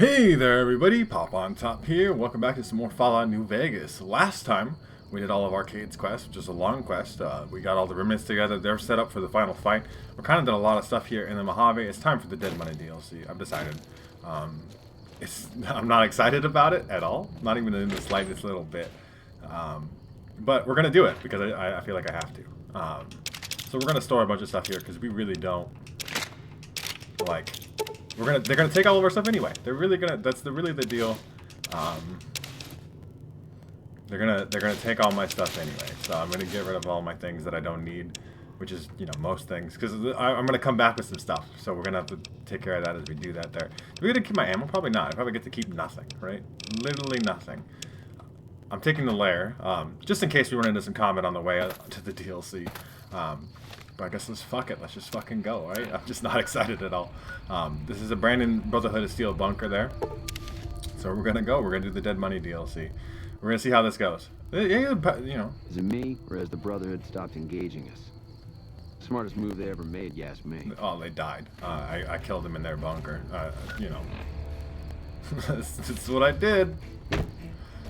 Hey there everybody, Pop on Top here. Welcome back to some more Fallout New Vegas. Last time, we did all of Arcade's quest, which is a long quest. We got all the remnants together, they're set up for the final fight. We're kind of done a lot of stuff here in the Mojave. It's time for the Dead Money DLC, I've decided. I'm not excited about it at all, not even in the slightest little bit. But we're going to do it, because I feel like I have to. So we're going to store a bunch of stuff here, because we really don't, like... They're gonna take all of our stuff anyway. They're really gonna. That's really the deal. They're gonna take all my stuff anyway. So I'm gonna get rid of all my things that I don't need, which is most things. Because I'm gonna come back with some stuff. So we're gonna have to take care of that as we do that. There. Do we get to keep my ammo? Probably not. I probably get to keep nothing. Right? Literally nothing. I'm taking the lair, just in case we run into some combat on the way to the DLC. But I guess let's fuck it. Let's just fucking go, right? I'm just not excited at all. This is a Brotherhood of Steel bunker there. So we're gonna go. We're gonna do the Dead Money DLC. We're gonna see how this goes. Yeah, Is it me, or has the Brotherhood stopped engaging us? Smartest move they ever made, you ask me. Oh, they died. I killed them in their bunker. That's what I did.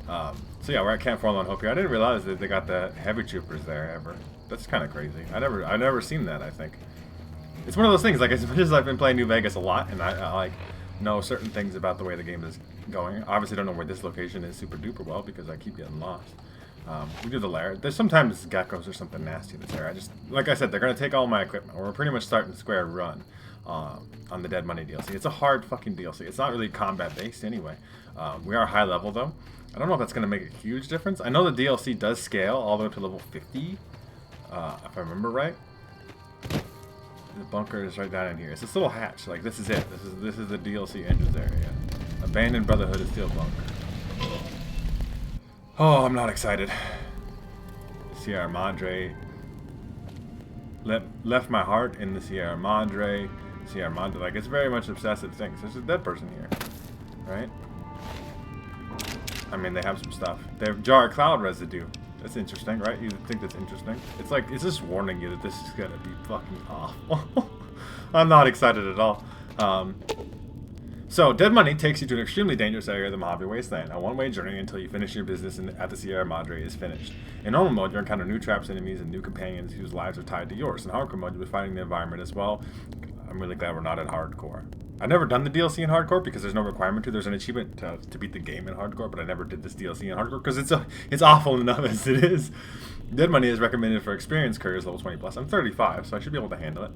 So yeah, we're at Camp Forlorn Hope here. I didn't realize that they got the heavy troopers there ever. That's kind of crazy. I've never seen that. I think it's one of those things. Like, as much as I've been playing New Vegas a lot, and I like know certain things about the way the game is going. Obviously, don't know where this location is super duper well because I keep getting lost. We do the lair. There's sometimes geckos or something nasty that's there. Like I said, they're gonna take all my equipment. We're pretty much starting square run on the Dead Money DLC. It's a hard fucking DLC. It's not really combat based anyway. We are high level though. I don't know if that's gonna make a huge difference. I know the DLC does scale all the way up to level 50. If I remember right, the bunker is right down in here. It's this little hatch. Like, this is it. This is the DLC entrance area. Abandoned Brotherhood of Steel bunker. Oh, I'm not excited. Sierra Madre left my heart in the Sierra Madre. Like, it's very much obsessive things. There's a dead person here, right? I mean, they have some stuff. They have jar cloud residue. That's interesting, right? You think that's interesting? It's like, it's just warning you that this is gonna be fucking awful. I'm not excited at all. So, Dead Money takes you to an extremely dangerous area of the Mojave Wasteland. A one-way journey until you finish your business at the Sierra Madre is finished. In normal mode, you'll encounter new traps, enemies, and new companions whose lives are tied to yours. In hardcore mode, you'll be fighting the environment as well. I'm really glad we're not in hardcore. I've never done the DLC in hardcore because there's no requirement to. There's an achievement to beat the game in hardcore, but I never did this DLC in hardcore because it's awful enough as it is. Dead Money is recommended for experienced couriers level 20 plus. I'm 35, so I should be able to handle it.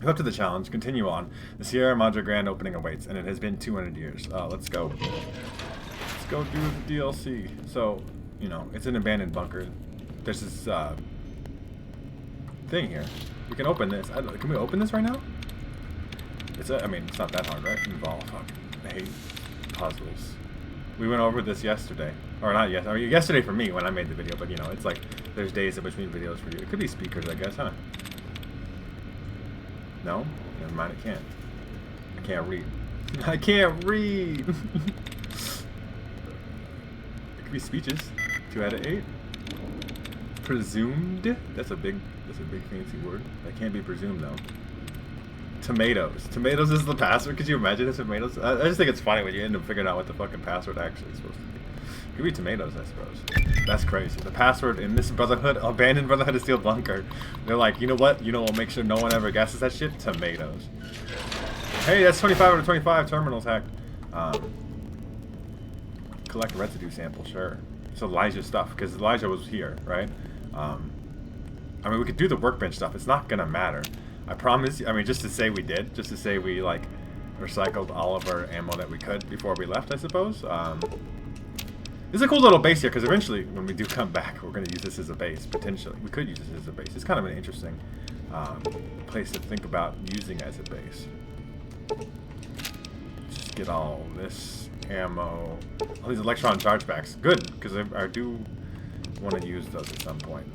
Up to the challenge. Continue on. The Sierra Madre grand opening awaits, and it has been 200 years. Let's go. Let's go do the DLC. So, it's an abandoned bunker. There's this thing here. We can open this. Can we open this right now? It's not that hard, right? I hate puzzles. We went over this yesterday. Or not yesterday. I mean, yesterday for me when I made the video, but it's like there's days in between videos for you. It could be speakers, I guess, huh? No? Never mind, it can't. I can't read. I can't read! It could be speeches. 2 out of 8. Presumed? That's a big fancy word. That can't be presumed though. Tomatoes. Tomatoes is the password. Could you imagine if tomatoes? I just think it's funny when you end up figuring out what the fucking password actually is supposed to be. It could be tomatoes, I suppose. That's crazy. The password in this abandoned Brotherhood of Steel bunker. They're like, you know what? We'll make sure no one ever guesses that shit. Tomatoes. Hey, that's 25 out of 25 terminals hacked. Collect residue sample, sure. It's Elijah's stuff because Elijah was here, right? I mean, we could do the workbench stuff. It's not gonna matter. I promise. Just to say we did, just to say we like recycled all of our ammo that we could before we left, I suppose. It's a cool little base here because eventually, when we do come back, we're gonna use this as a base. Potentially, we could use this as a base. It's kind of an interesting place to think about using as a base. Just get all this ammo, all these electron chargebacks. Good, because I do want to use those at some point.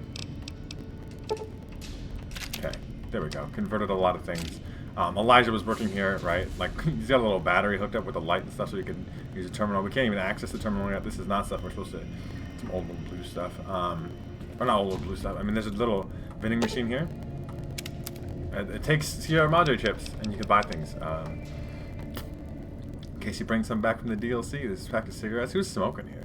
Okay. There we go. Converted a lot of things. Elijah was working here, right? Like, he's got a little battery hooked up with a light and stuff so you can use a terminal. We can't even access the terminal yet. This is not stuff we're supposed to... Some old blue stuff. Or not old blue stuff. There's a little vending machine here. It takes Sierra Madre chips, and you can buy things. case you bring some back from the DLC. This is a pack of cigarettes. Who's smoking here?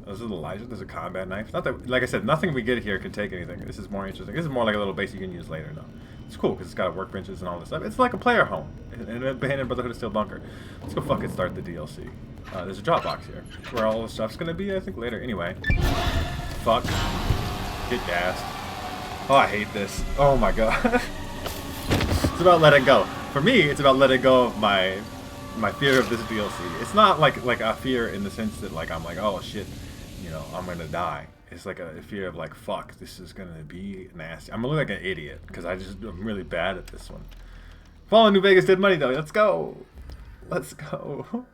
This is Elijah. There's a combat knife. Not that, like I said, nothing we get here can take anything. This is more interesting. This is more like a little base you can use later, though. It's cool because it's got workbenches and all this stuff. It's like a player home in a abandoned Brotherhood of Steel bunker. Let's go fucking start the DLC. There's a drop box here where all the stuff's gonna be, I think, later. Anyway, fuck. Get gassed. Oh, I hate this. Oh my god. It's about letting go. For me, it's about letting go of my fear of this DLC. It's not like a fear in the sense that like I'm like, oh shit, you know, I'm gonna die. It's like a fear of like, fuck, this is gonna be nasty. I'm gonna look like an idiot because I'm really bad at this one. Fallout New Vegas did money though. Let's go. Let's go.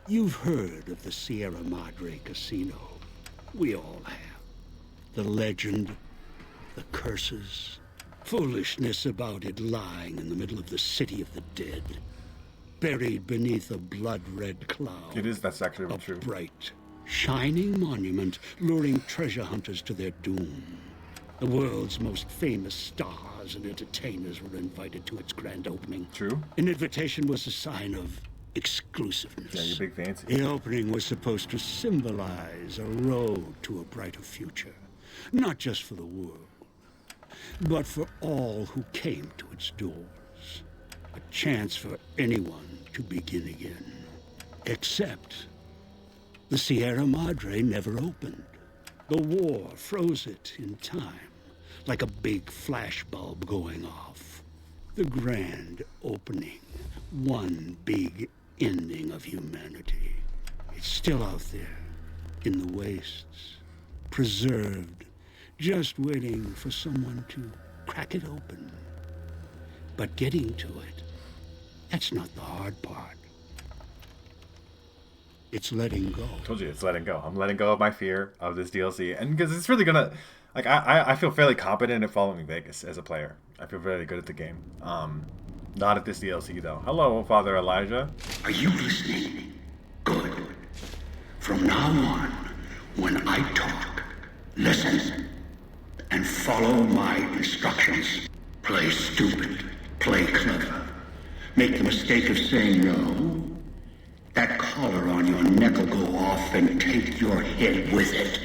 You've heard of the Sierra Madre Casino. We all have. The legend, the curses, foolishness about it lying in the middle of the city of the dead, buried beneath a blood-red cloud. It is, that's actually true. A bright, shining monument luring treasure hunters to their doom. The world's most famous stars and entertainers were invited to its grand opening. True. An invitation was a sign of exclusiveness. Yeah, you're big fancy. The opening was supposed to symbolize a road to a brighter future. Not just for the world, but for all who came to its doors. A chance for anyone to begin again. Except the Sierra Madre never opened. The war froze it in time, like a big flashbulb going off. The grand opening, one big ending of humanity. It's still out there, in the wastes, preserved, just waiting for someone to crack it open. But getting to it, that's not the hard part. It's letting go. I told you, it's letting go. I'm letting go of my fear of this DLC, and because it's really gonna, like, I feel fairly competent at following Vegas as a player. I feel really good at the game. Not at this DLC though. Hello, Father Elijah. Are you listening? Good. From now on, when I talk, listen and follow my instructions. Play stupid. Play clever. Make the mistake of saying no. That collar on your neck will go off and take your head with it.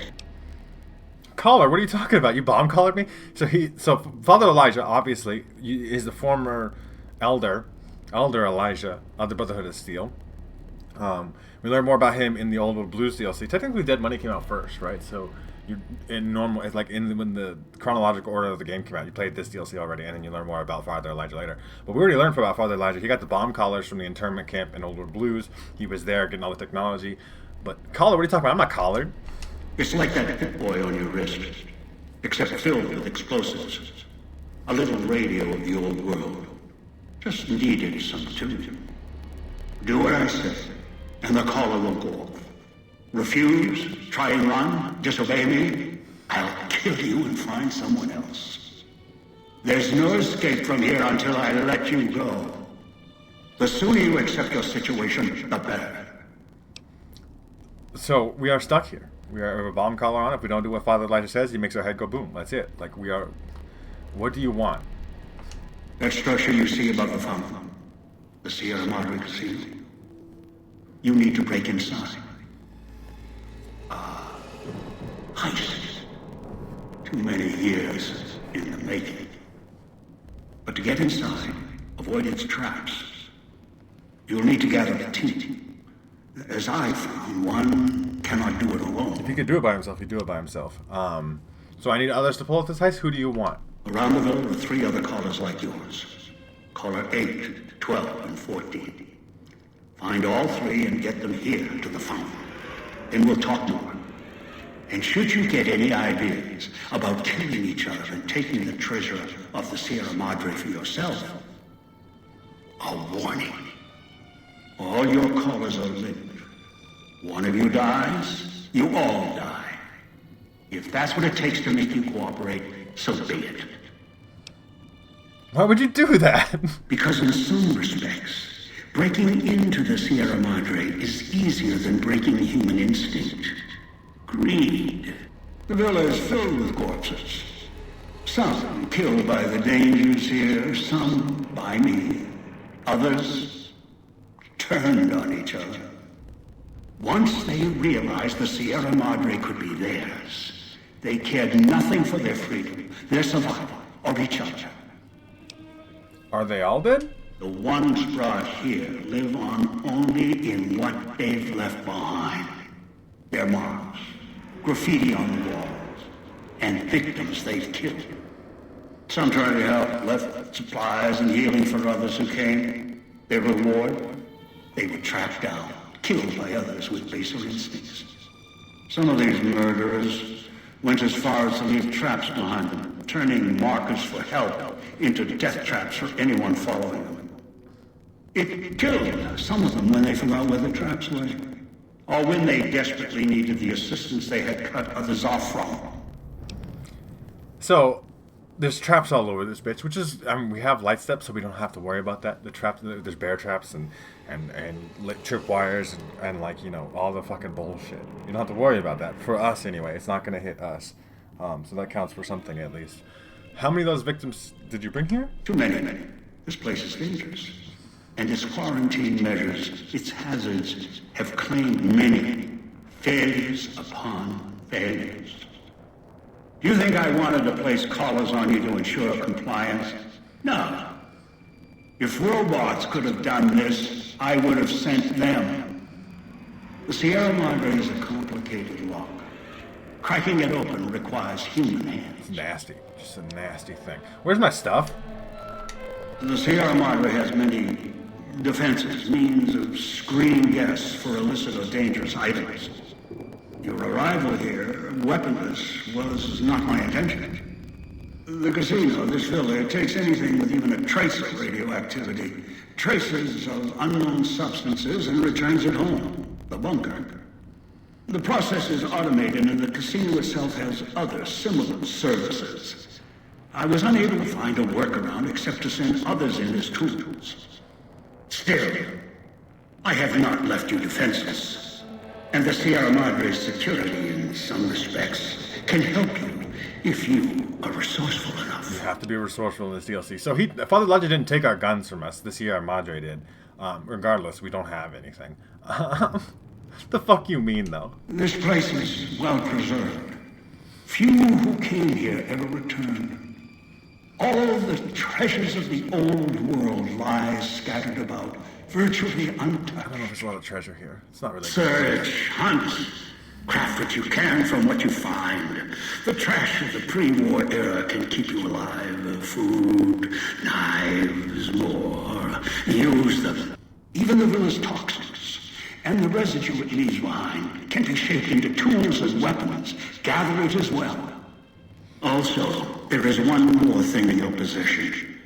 Collar? What are you talking about? You bomb collared me? So Father Elijah obviously is the former elder Elijah of the Brotherhood of Steel. We learn more about him in the Old World Blues DLC. Technically, Dead Money came out first, right? So you it's like when the chronological order of the game came out, you played this DLC already, and then you learn more about Father Elijah later. But we already learned about Father Elijah. He got the bomb collars from the internment camp in Old World Blues. He was there getting all the technology. But collar? What are you talking about? I'm not collared. It's like that Pip Boy on your wrist, except filled with explosives. A little radio of the old world. Just needed some tuning. Do what I say, and the collar will go off. Refuse, try and run, disobey me, I'll kill you and find someone else. There's no escape from here until I let you go. The sooner you accept your situation, the better. So we are stuck here. We have a bomb collar on. If we don't do what Father Elijah says, he makes our head go boom. That's it. Like, we are... What do you want? That structure you see above the fountain, the Sierra Madre Casino. You need to break inside. Heist. Too many years in the making. But to get inside, avoid its traps, you'll need to gather a team. As I found, one cannot do it alone. If he could do it by himself, he'd do it by himself. So I need others to pull off this heist? Who do you want? Around the villa are 3 other callers like yours. Caller 8, 12, and 14. Find all 3 and get them here to the fountain. Then we'll talk more. And should you get any ideas about killing each other and taking the treasure of the Sierra Madre for yourself, a warning. All your callers are linked. One of you dies, you all die. If that's what it takes to make you cooperate, so be it. Why would you do that? Because in some respects, breaking into the Sierra Madre is easier than breaking human instinct. Greed. The villa is filled with corpses. Some killed by the dangers here, some by me. Others turned on each other. Once they realized the Sierra Madre could be theirs, they cared nothing for their freedom, their survival, or each other. Are they all dead? The ones brought here live on only in what they've left behind. Their marks, graffiti on the walls, and victims they've killed. Some tried to help, left supplies and healing for others who came. Their reward? They were tracked down, killed by others with baser instincts. Some of these murderers went as far as to leave traps behind them, turning markers for help into death traps for anyone following them. It killed some of them when they forgot where the traps were, or when they desperately needed the assistance they had cut others off from. So, there's traps all over this bitch, which is, I mean, we have light steps, so we don't have to worry about that. The traps, there's bear traps and trip wires and like, you know, all the fucking bullshit. You don't have to worry about that. For us, anyway. It's not going to hit us. So that counts for something, at least. How many of those victims did you bring here? Too many. This place is dangerous. And its quarantine measures, its hazards, have claimed many failures upon failures. You think I wanted to place collars on you to ensure compliance? No. If robots could have done this, I would have sent them. The Sierra Madre is a complicated lock. Cracking it open requires human hands. It's nasty. Just a nasty thing. Where's my stuff? The Sierra Madre has many defenses, means of screening guests for illicit or dangerous items. Your arrival here, weaponless, was not my intention. The casino, this villa, it takes anything with even a trace of radioactivity, traces of unknown substances, and returns it home, the bunker. The process is automated, and the casino itself has other similar services. I was unable to find a workaround except to send others in as tools. Still, I have not left you defenseless. And the Sierra Madre's security, in some respects, can help you if you are resourceful enough. You have to be resourceful in this DLC. So Father Ledger didn't take our guns from us. The Sierra Madre did. Regardless, we don't have anything. The fuck you mean, though? This place is well preserved. Few who came here ever returned. All the treasures of the old world lie scattered about, virtually untouched. I don't know if there's a lot of treasure here. It's not really Search, hunt, craft what you can from what you find. The trash of the pre-war era can keep you alive. Food, knives, more. Use them. Even the villa's toxins and the residue it leaves behind can be shaped into tools and weapons. Gather it as well. Also, there is one more thing in your possession.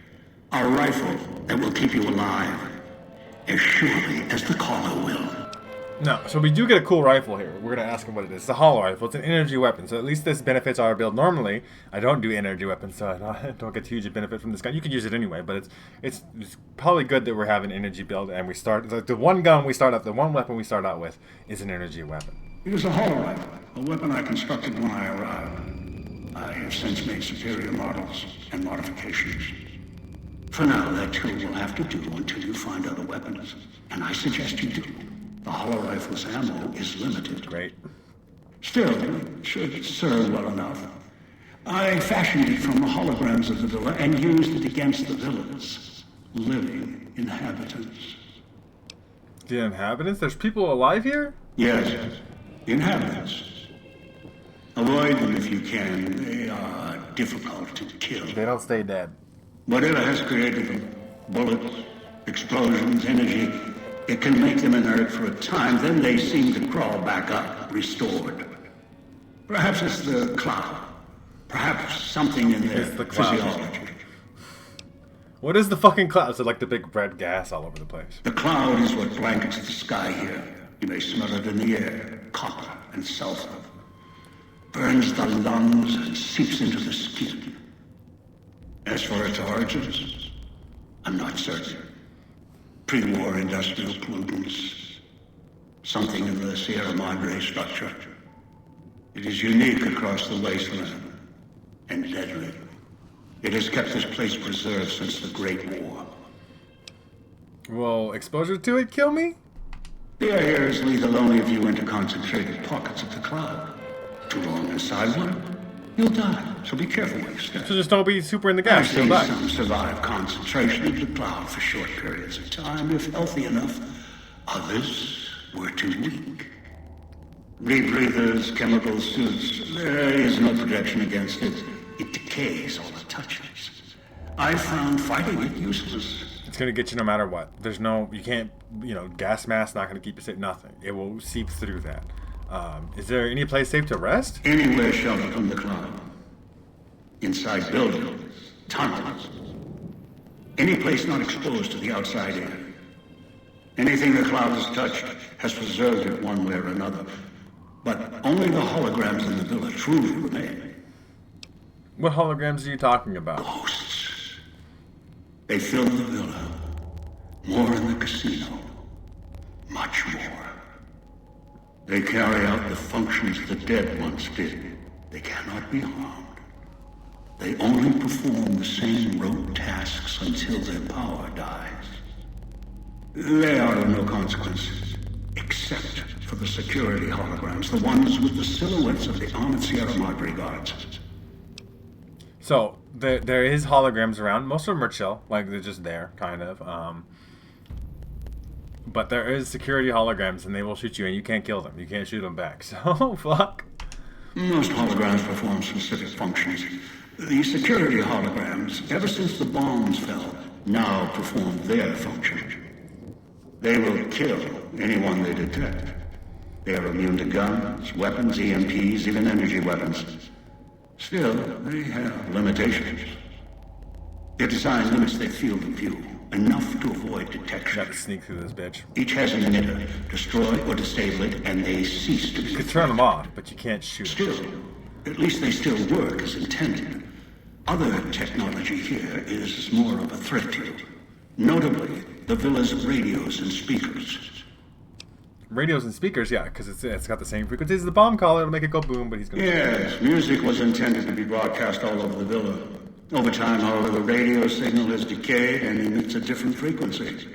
A rifle that will keep you alive. As surely as the caller will. No, so we do get a cool rifle here. We're going to ask him what it is. It's a hollow rifle. It's an energy weapon, so at least this benefits our build. Normally, I don't do energy weapons, so I don't get huge benefit from this gun. You could use it anyway, but it's probably good that we're having an energy build, and we start... The one gun we start out, the one weapon we start out with is an energy weapon. It is a hollow rifle, a weapon I constructed when I arrived. I have since made superior models and modifications. For now, that too will have to do until you find other weapons. And I suggest you do. The hollow rifle's ammo is limited. Great. Still, it should serve well enough. I fashioned it from the holograms of the villa and used it against the villa's living inhabitants. The inhabitants? There's people alive here? Yes, the inhabitants. Avoid them if you can. They are difficult to kill. They don't stay dead. Whatever has created them, bullets, explosions, energy, it can make them inert for a time, then they seem to crawl back up, restored. Perhaps it's the cloud. Perhaps something in their physiology. What is the fucking cloud? Is it like the big red gas all over the place? The cloud is what blankets the sky here. You may smell it in the air, copper and sulfur. Burns the lungs and seeps into the skin. As for its origins, I'm not certain. Pre-war industrial pollutants. Something in the Sierra Madre structure. It is unique across the wasteland and deadly. It has kept this place preserved since the Great War. Will exposure to it kill me? The air is lethal only if you enter concentrated pockets of the cloud. Too long inside one, you'll die. So be careful where you step. So just don't be super in the I've gas. You'll seen die. some survive concentration of the cloud for short periods of time, if healthy enough. Others were too weak. Rebreathers, chemical suits, there is no protection against it. It decays all it touches. I found fighting it useless. It's gonna get you no matter what. There's no, you can't, gas mask not gonna keep you safe. Nothing. It will seep through that. Is there any place safe to rest? Anywhere sheltered from the cloud. Inside buildings, tunnels. Any place not exposed to the outside air. Anything the cloud has touched has preserved it one way or another. But only the holograms in the villa truly remain. What holograms are you talking about? Ghosts. They fill the villa. More in the casino. Much more. They carry out the functions the dead once did. They cannot be harmed. They only perform the same rote tasks until their power dies. They are of no consequence, except for the security holograms, the ones with the silhouettes of the armored Sierra Madre guards. So there is holograms around. Most of them are chill, like they're just there, kind of. But there is security holograms, and they will shoot you, and you can't kill them. You can't shoot them back. So fuck. Most holograms perform specific functions. The security holograms, ever since the bombs fell, now perform their function. They will kill anyone they detect. They are immune to guns, weapons, EMPs, even energy weapons. Still, they have limitations. Their design limits their field of view, enough to avoid detection. Got to sneak through this bitch. Each has an emitter. Destroy or disable it, and they cease to be. You can turn them off, but you can't shoot them. Still, at least they still work as intended. Other technology here is more of a threat to you. Notably, the villa's radios and speakers. Radios and speakers, yeah, because it's got the same frequencies as the bomb collar. It'll make it go boom, but he's gonna. Yes, music was intended to be broadcast all over the villa. Over time, however, the radio signal has decayed and emits a different frequency.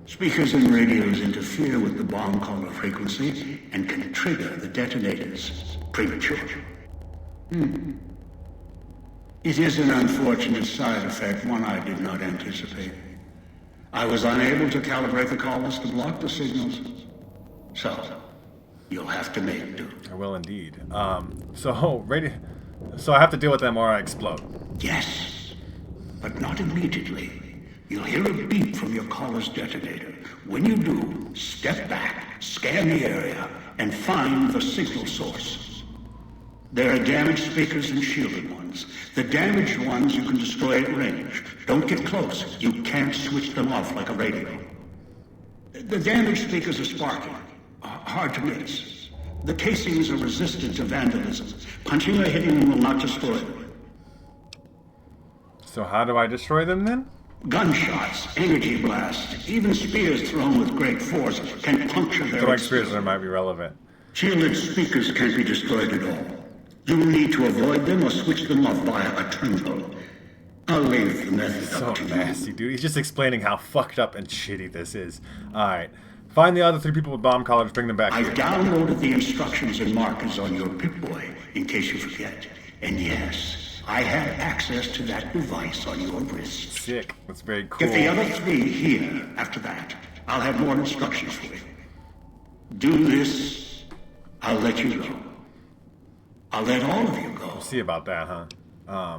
Speakers and radios interfere with the bomb collar frequency and can trigger the detonators prematurely. It is an unfortunate side effect, one I did not anticipate. I was unable to calibrate the collars to block the signals. So, you'll have to make do. I will indeed. So I have to deal with them or I explode. Yes, but not immediately. You'll hear a beep from your collar's detonator. When you do, step back, scan the area, and find the signal source. There are damaged speakers and shielded ones. The damaged ones you can destroy at range. Don't get close. You can't switch them off like a radio. The damaged speakers are sparking. Hard to miss. The casings are resistant to vandalism. Punching or hitting them will not destroy them. So how do I destroy them then? Gunshots, energy blasts, even spears thrown with great force can puncture their Throwing spears that might be relevant. Shielded speakers can't be destroyed at all. You will need to avoid them or switch them off via a turbo. I'll leave the method So up to you. nasty, dude. He's just explaining how fucked up and shitty this is. Alright. Find the other 3 people with bomb collars, bring them back I've here. downloaded the instructions and markers on your Pip-Boy, in case you forget. And yes, I have access to that device on your wrist. Sick. That's very cool. Get the other 3 here after that. I'll have more instructions for you. Do this, I'll let you go. I'll let all of you go. See about that, huh?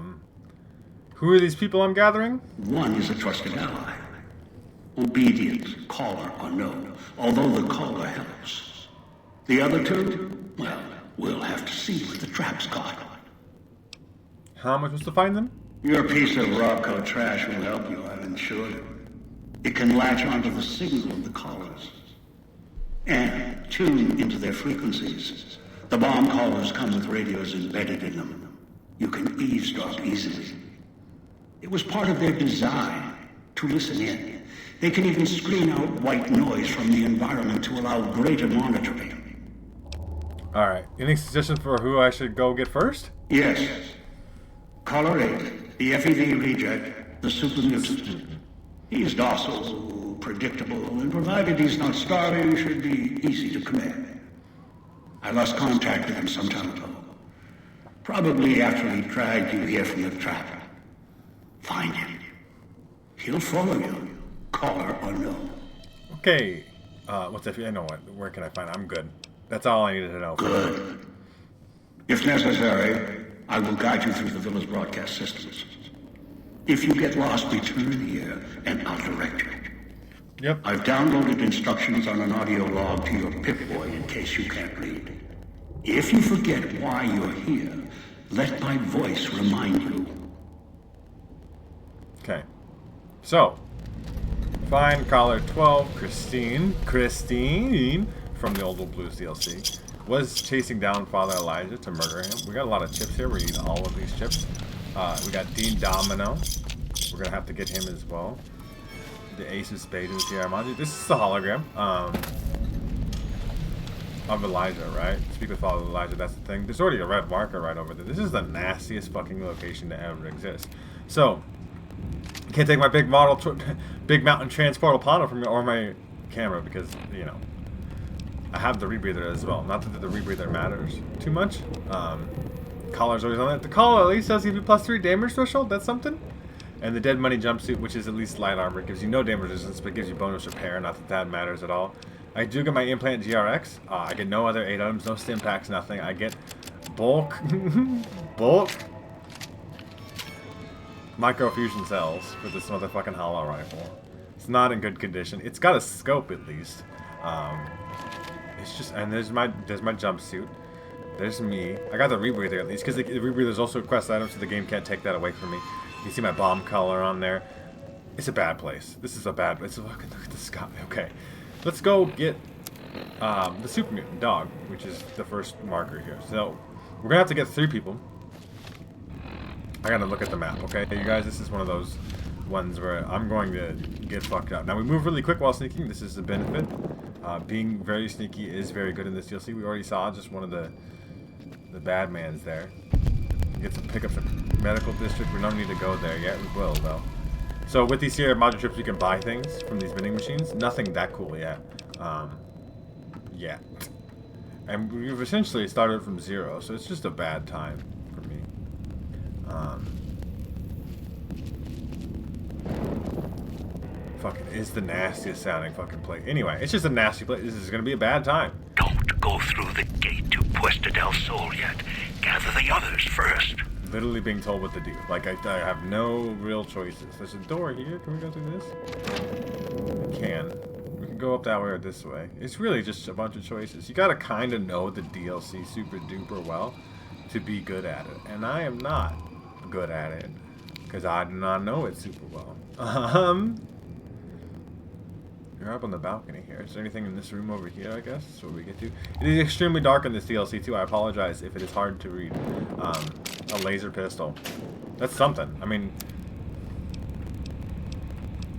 Who are these people I'm gathering? One is a trusted ally. Obedient, caller or no, although the caller helps. The other 2, well, we'll have to see what the trap's got. How am I supposed to find them? Your piece of Rocco trash will help you, I've ensured it. It can latch onto the signal of the callers and tune into their frequencies. The bomb callers come with radios embedded in them. You can eavesdrop easily. It was part of their design to listen in. They can even screen out white noise from the environment to allow greater monitoring. Alright. Any suggestions for who I should go get first? Yes. Caller 8, the FEV reject, the super mutant. He is docile, predictable, and provided he's not starving, should be easy to command. I lost contact with him some time ago. Probably after he dragged you here from the trap. Find him. He'll follow you, caller or no. Okay. What's if you know what? Where can I find? I'm good. That's all I needed to know. Good. If necessary, I will guide you through the villa's broadcast systems. If you get lost, return here, and I'll direct you. Yep. I've downloaded instructions on an audio log to your Pip-Boy in case you can't read. If you forget why you're here, let my voice remind you. Okay. So, find caller 12, Christine from the Old Blues DLC, was chasing down Father Elijah to murder him. We got a lot of chips here. We need all of these chips. We got Dean Domino. We're gonna have to get him as well. The Ace of Spades is here. This is the hologram of Elijah, right? Speak with Father Elijah. That's the thing. There's already a red marker right over there. This is the nastiest fucking location to ever exist. So, can't take my big mountain transportal panel from me or my camera because I have the rebreather as well. Not that the rebreather matters too much. Collar's always on it. The collar at least has even +3 damage threshold. That's something. And the Dead Money jumpsuit, which is at least light armor, gives you no damage resistance, but gives you bonus repair. Not that that matters at all. I do get my implant GRX. I get no other 8 items, no stim packs, nothing. I get bulk, microfusion cells for this motherfucking hollow rifle. It's not in good condition. It's got a scope at least. It's just, and there's my jumpsuit. There's me. I got the rebreather at least because the rebreather is also a quest item, so the game can't take that away from me. You see my bomb color on there. It's a bad place. This is a bad place. Look at the sky. Okay, let's go get the super mutant dog, which is the first marker here. So we're gonna have to get 3 people. I gotta look at the map, okay? You guys, this is one of those ones where I'm going to get fucked up. Now, we move really quick while sneaking. This is the benefit. Being very sneaky is very good in this DLC. We already saw just one of the bad mans there. Get to pick up some medical district. We don't need to go there yet. We will, though. So with these here module trips, we can buy things from these vending machines. Nothing that cool yet. Yeah. And we've essentially started from 0, so it's just a bad time for me. Fucking is the nastiest sounding fucking place. Anyway, it's just a nasty place. This is gonna be a bad time. Don't go through the gate to Puesta del Sol yet. Gather the others first. Literally being told what to do. Like, I have no real choices. There's a door here. Can we go through this? We can. We can go up that way or this way. It's really just a bunch of choices. You gotta kind of know the DLC super duper well to be good at it. And I am not good at it. Because I do not know it super well. You're up on the balcony here. Is there anything in this room over here, I guess? That's what we get to. It is extremely dark in this DLC, too. I apologize if it is hard to read. A laser pistol. That's something. I mean,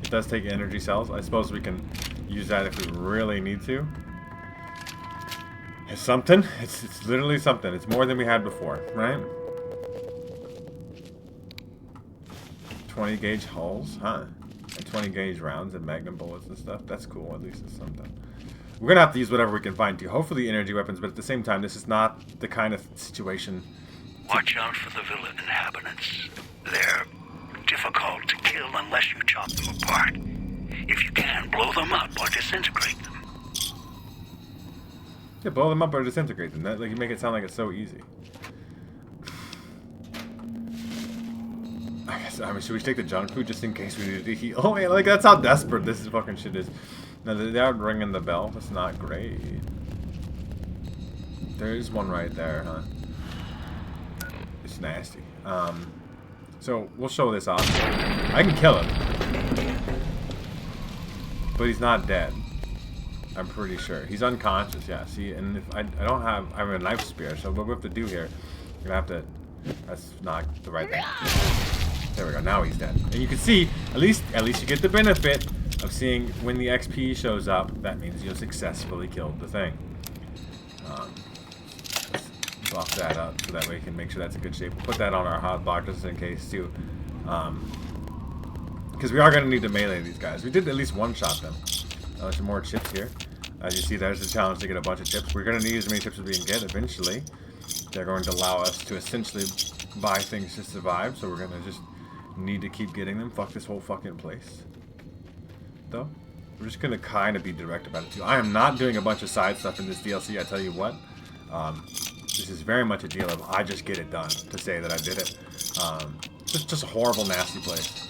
it does take energy cells. I suppose we can use that if we really need to. It's something. It's literally something. It's more than we had before, right? 20 gauge hulls, huh? And 20 gauge rounds and magnum bullets and stuff. That's cool. At least it's something. We're gonna have to use whatever we can find too. Hopefully energy weapons, but at the same time, this is not the kind of situation. Watch out for the villa inhabitants. They're difficult to kill unless you chop them apart. If you can, blow them up or disintegrate them. Yeah, blow them up or disintegrate them. That, like, you make it sound like it's so easy. I mean, should we take the junk food just in case we need to heal? Oh, man, like, that's how desperate this fucking shit is. Now, they are ringing the bell. That's not great. There is one right there, huh? It's nasty. So, we'll show this off. I can kill him. But he's not dead. I'm pretty sure. He's unconscious, yeah. See, and if I have a knife spear, so what we have to do here, we're gonna have to, that's not the right thing. There we go, now he's dead. And you can see, at least you get the benefit of seeing when the XP shows up, that means you successfully killed the thing. Let's buff that up so that way we can make sure that's in good shape. We'll put that on our hotbar just in case too. Because we are going to need to melee these guys. We did at least one-shot them. There's some more chips here. As you see, there's the challenge to get a bunch of chips. We're going to need as many chips as we can get eventually. They're going to allow us to essentially buy things to survive. So we're going to just need to keep getting them. Fuck this whole fucking place. Though. We're just going to kind of be direct about it too. I am not doing a bunch of side stuff in this DLC, I tell you what. This is very much a deal of I just get it done to say that I did it. Just a horrible, nasty place.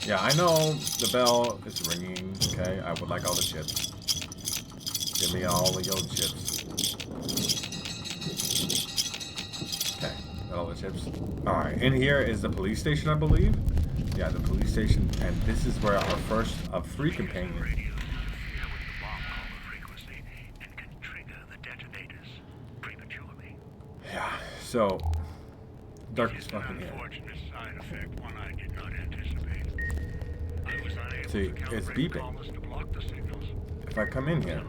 Yeah, I know the bell is ringing. Okay, I would like all the chips. Give me all of your chips. Okay, got all the chips. Alright, in here is the police station, I believe. Yeah, the police station, and this is where our first of 3 companions. Yeah, so darkness fucking here. See, it's beeping. If I come in here,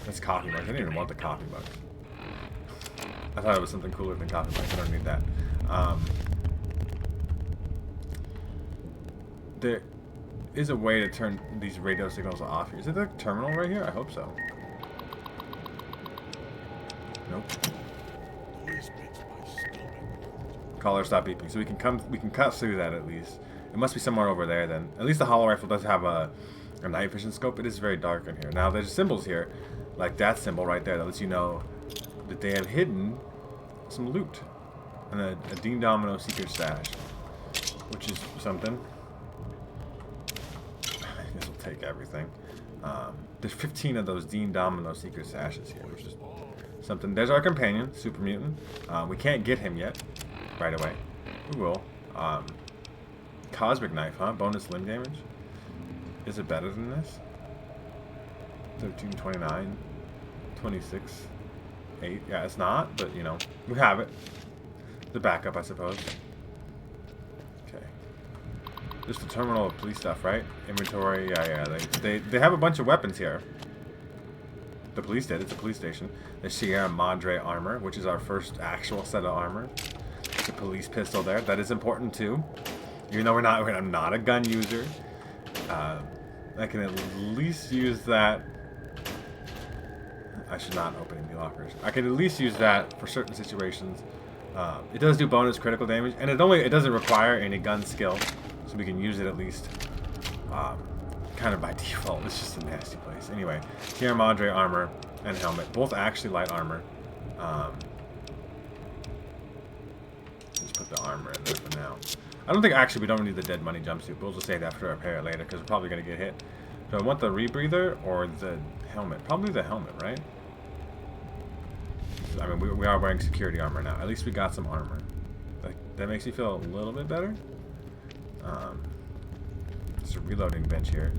it's coffee mugs. I didn't even want the coffee mugs. I thought it was something cooler than coffee mugs. I don't need that. There is a way to turn these radio signals off here. Is it the terminal right here? I hope so. Nope. Caller, stop beeping. So we can cut through that at least. It must be somewhere over there then. At least the hollow rifle does have a night vision scope. It is very dark in here. Now there's symbols here, like that symbol right there that lets you know that they have hidden some loot and a Dean Domino secret stash, which is something. I guess we'll take everything. There's 15 of those Dean Domino secret stashes here, which is something. There's our companion, Super Mutant. We can't get him yet, right away. We will. Cosmic Knife, huh? Bonus limb damage. Is it better than this? 13, 29, 26, 8. Yeah, it's not, but you know, we have it. The backup, I suppose. Okay. Just the terminal of police stuff, right? Inventory, yeah. They have a bunch of weapons here. The police did. It's a police station. The Sierra Madre armor, which is our first actual set of armor. It's a police pistol there. That is important too. Even though I'm not a gun user. I can at least use that. I should not open any lockers. I can at least use that for certain situations. It does do bonus critical damage, and it doesn't require any gun skill, so we can use it at least. Kind of by default. It's just a nasty place. Anyway, Sierra Madre armor and helmet, both actually light armor. Just put the armor in there for now. I don't think actually we don't need the dead money jumpsuit. We'll just save that for repair it later because we're probably going to get hit. Do I want the rebreather or the helmet? Probably the helmet, right? I mean, we are wearing security armor now. At least we got some armor. That makes me feel a little bit better. There's a reloading bench here.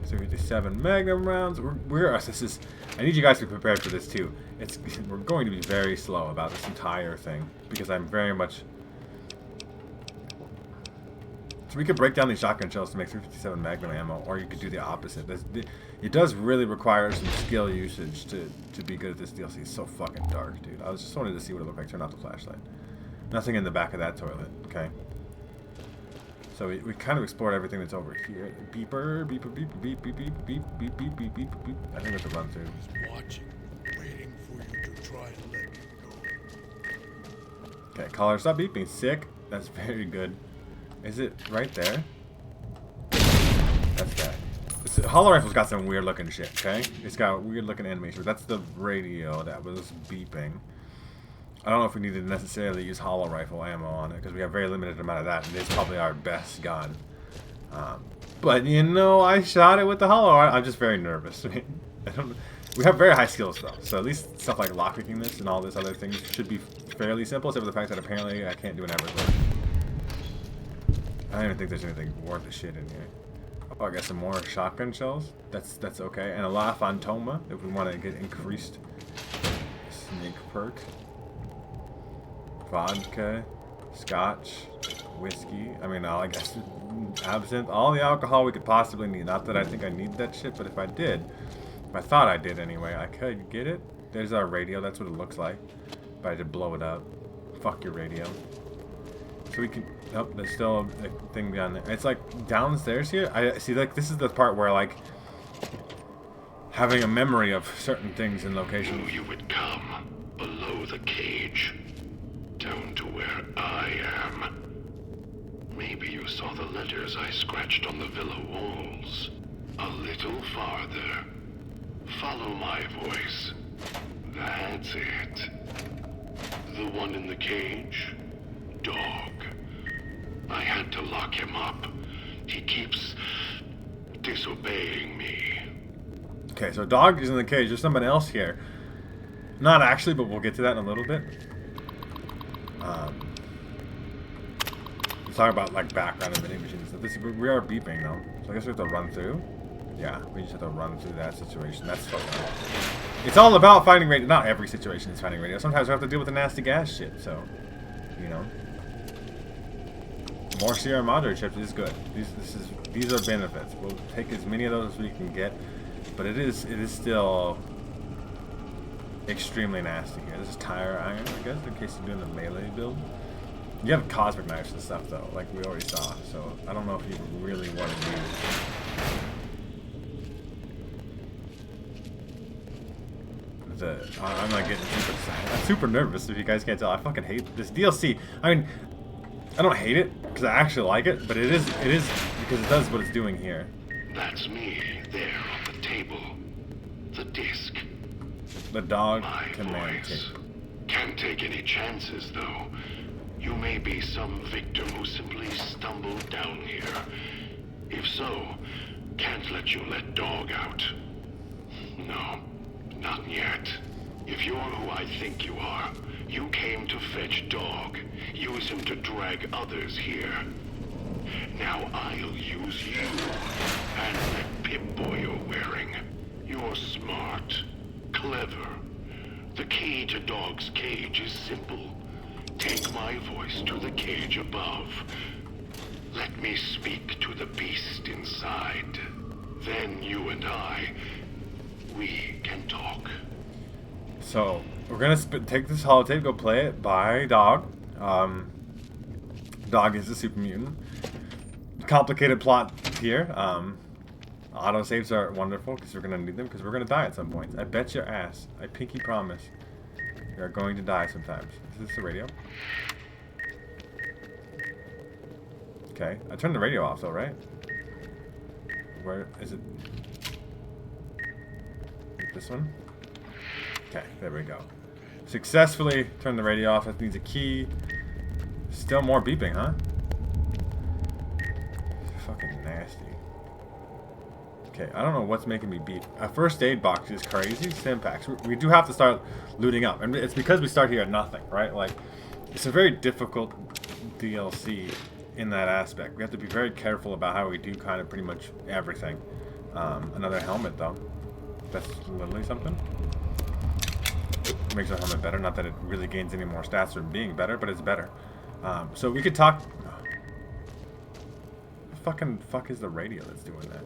57 Magnum rounds. I need you guys to be prepared for this too. We're going to be very slow about this entire thing because I'm very much. So we could break down these shotgun shells to make 357 Magnum ammo, or you could do the opposite. It does really require some skill usage to be good at this DLC. It's so fucking dark, dude. I was just wanted to see what it looked like. Turn off the flashlight. Nothing in the back of that toilet, okay? So we kind of explored everything that's over here. Beeper, beeper, beep, beep, beep, beep, beep, beep, beep, beep, beep, beep. I think we have to run through. Watching, waiting for you to try and let me go. Okay, caller, stop beeping. Sick. That's very good. Is it right there? That's that. Hollow Rifle's got some weird looking shit, okay? It's got weird looking animation. That's the radio that was beeping. I don't know if we need to necessarily use Hollow Rifle ammo on it because we have very limited amount of that, and it's probably our best gun. But you know, I shot it with the Hollow Rifle. I'm just very nervous. We have very high skills though, so at least stuff like lockpicking this and all this other things should be fairly simple, except for the fact that apparently I can't do an Everclear. I don't even think there's anything worth the shit in here. Oh, I got some more shotgun shells. That's okay. And a La Fantoma if we want to get increased sneak perk. Vodka, scotch, whiskey. I mean, I guess absinthe. All the alcohol we could possibly need. Not that I think I need that shit, but if I did, if I thought I did anyway, I could get it. There's our radio. That's what it looks like. If I had to blow it up. Fuck your radio. So we can... Nope, there's still a thing down there. It's like downstairs here. I see, like, this is the part where, like, having a memory of certain things in locations. Knew you would come below the cage, down to where I am. Maybe you saw the letters I scratched on the villa walls. A little farther. Follow my voice. That's it. The one in the cage? Dog. I had to lock him up. He keeps disobeying me. Okay, so dog is in the cage. There's someone else here. Not actually, but we'll get to that in a little bit. Let's talk about like background and vending machines. So we are beeping though. So I guess we have to run through. Yeah, we just have to run through that situation. That's fun. It's all about finding radio. Not every situation is finding radio. Sometimes we have to deal with the nasty gas shit. So, you know, more Sierra Madre chips is good. These are benefits. We'll take as many of those as we can get, but it is still extremely nasty here. This is tire iron, I guess, in case you're doing the melee build. You have cosmic knives and stuff though, like we already saw. So I don't know if you really want to use. I'm not getting super excited. I'm super nervous if you guys can't tell. I fucking hate this DLC. I mean, I don't hate it because I actually like it, but it is because it does what it's doing here. That's me there on the table. The disc. The dog My command voice. tape. Can't take any chances though. You may be some victim who simply stumbled down here. If so, can't let you let dog out. No. Not yet. If you're who I think you are, you came to fetch Dog. Use him to drag others here. Now I'll use you. And that Pip-Boy you're wearing. You're smart. Clever. The key to Dog's cage is simple. Take my voice to the cage above. Let me speak to the beast inside. Then you and I... we can talk. So we're gonna take this holotape, go play it by Dog. Dog is a super mutant. Complicated plot here. Autosaves are wonderful because we're gonna need them because we're gonna die at some point. I bet your ass. I pinky promise. We are going to die sometimes. Is this the radio? Okay, I turned the radio off though, right? Where is it? This one? Okay, there we go. Successfully turned the radio off. That needs a key. Still more beeping, huh? Fucking nasty. Okay, I don't know what's making me beep. A first aid box is crazy. Stimpaks. We do have to start looting up. And it's because we start here at nothing, right? Like, it's a very difficult DLC in that aspect. We have to be very careful about how we do kind of pretty much everything. Another helmet, though. That's literally something. It makes our helmet better. Not that it really gains any more stats from being better, but it's better. So we could talk... The fuck is the radio that's doing that?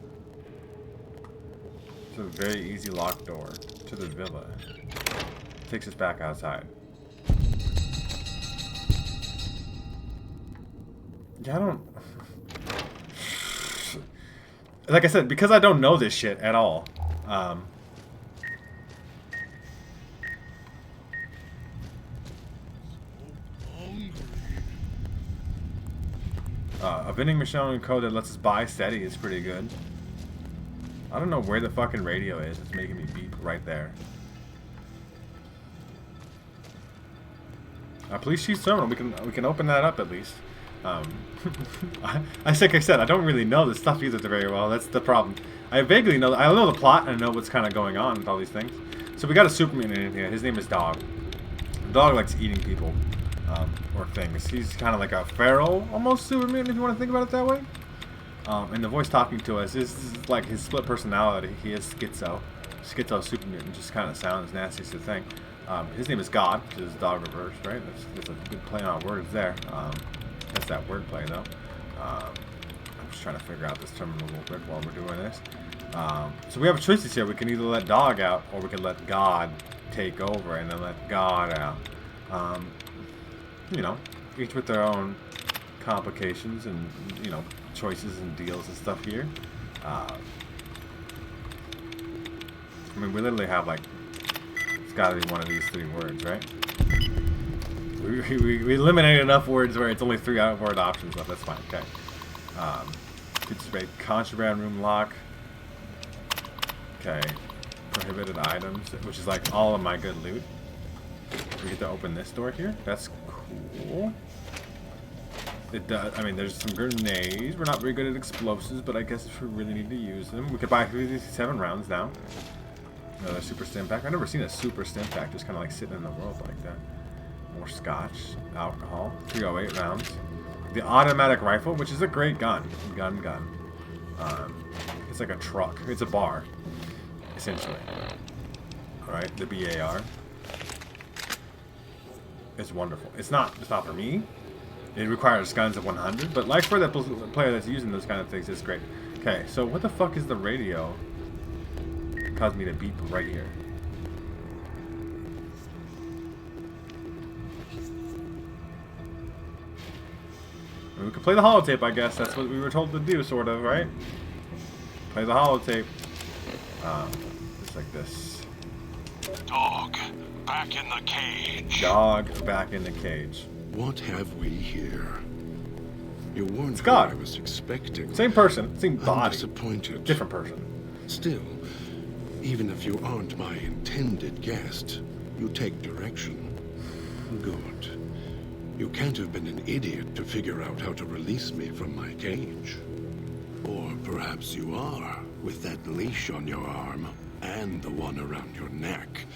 It's a very easy locked door to the villa. Takes us back outside. Yeah, I don't... Like I said, because I don't know this shit at all. A vending machine code that lets us buy steady is pretty good. I don't know where the fucking radio is. It's making me beep right there. Police chief's terminal. We can open that up at least. I think I said I don't really know this stuff either very well. That's the problem. I vaguely know. I know the plot and I know what's kind of going on with all these things. So we got a Superman in here. His name is Dog. The dog likes eating people or things. He's kind of like a feral, almost Superman, if you want to think about it that way. And the voice talking to us is like his split personality. He is schizo super mutant. Just kind of sounds nasty to think. His name is God, which is dog reversed, right? That's a good play on words there. That's that wordplay though. I'm just trying to figure out this terminal real quick while we're doing this. So we have choices here. We can either let Dog out or we can let God take over and then let God out. You know, each with their own complications and, you know, choices and deals and stuff here. I mean, we literally have, like, it's got to be one of these 3 words, right? We eliminated enough words where it's only 3 word options left. That's fine. Okay. Contraband room lock. Okay. Prohibited items, which is like all of my good loot. We get to open this door here. That's cool. It does. I mean, there's some grenades. We're not very good at explosives, but I guess if we really need to use them, we could buy 57 rounds now. Another super stim pack. I've never seen a super stim pack just kind of like sitting in the world like that. More scotch, alcohol. 308 rounds. The automatic rifle, which is a great gun. Gun. It's like a truck. It's a bar, essentially. All right, the BAR. It's wonderful. It's not for me. It requires guns of 100, but like for the player that's using those kind of things, it's great. Okay, so what the fuck is the radio? It caused me to beep right here. We could play the holotape, I guess. That's what we were told to do, sort of, right? Play the holotape. Just like this. Dog, back in the cage. Dog, back in the cage. What have we here? You weren't It's God. who I was expecting. Same person, same I'm body. disappointed. Different person. Still, even if you aren't my intended guest, you take direction. Good. You can't have been an idiot to figure out how to release me from my cage. Or perhaps you are, with that leash on your arm, and the one around your neck.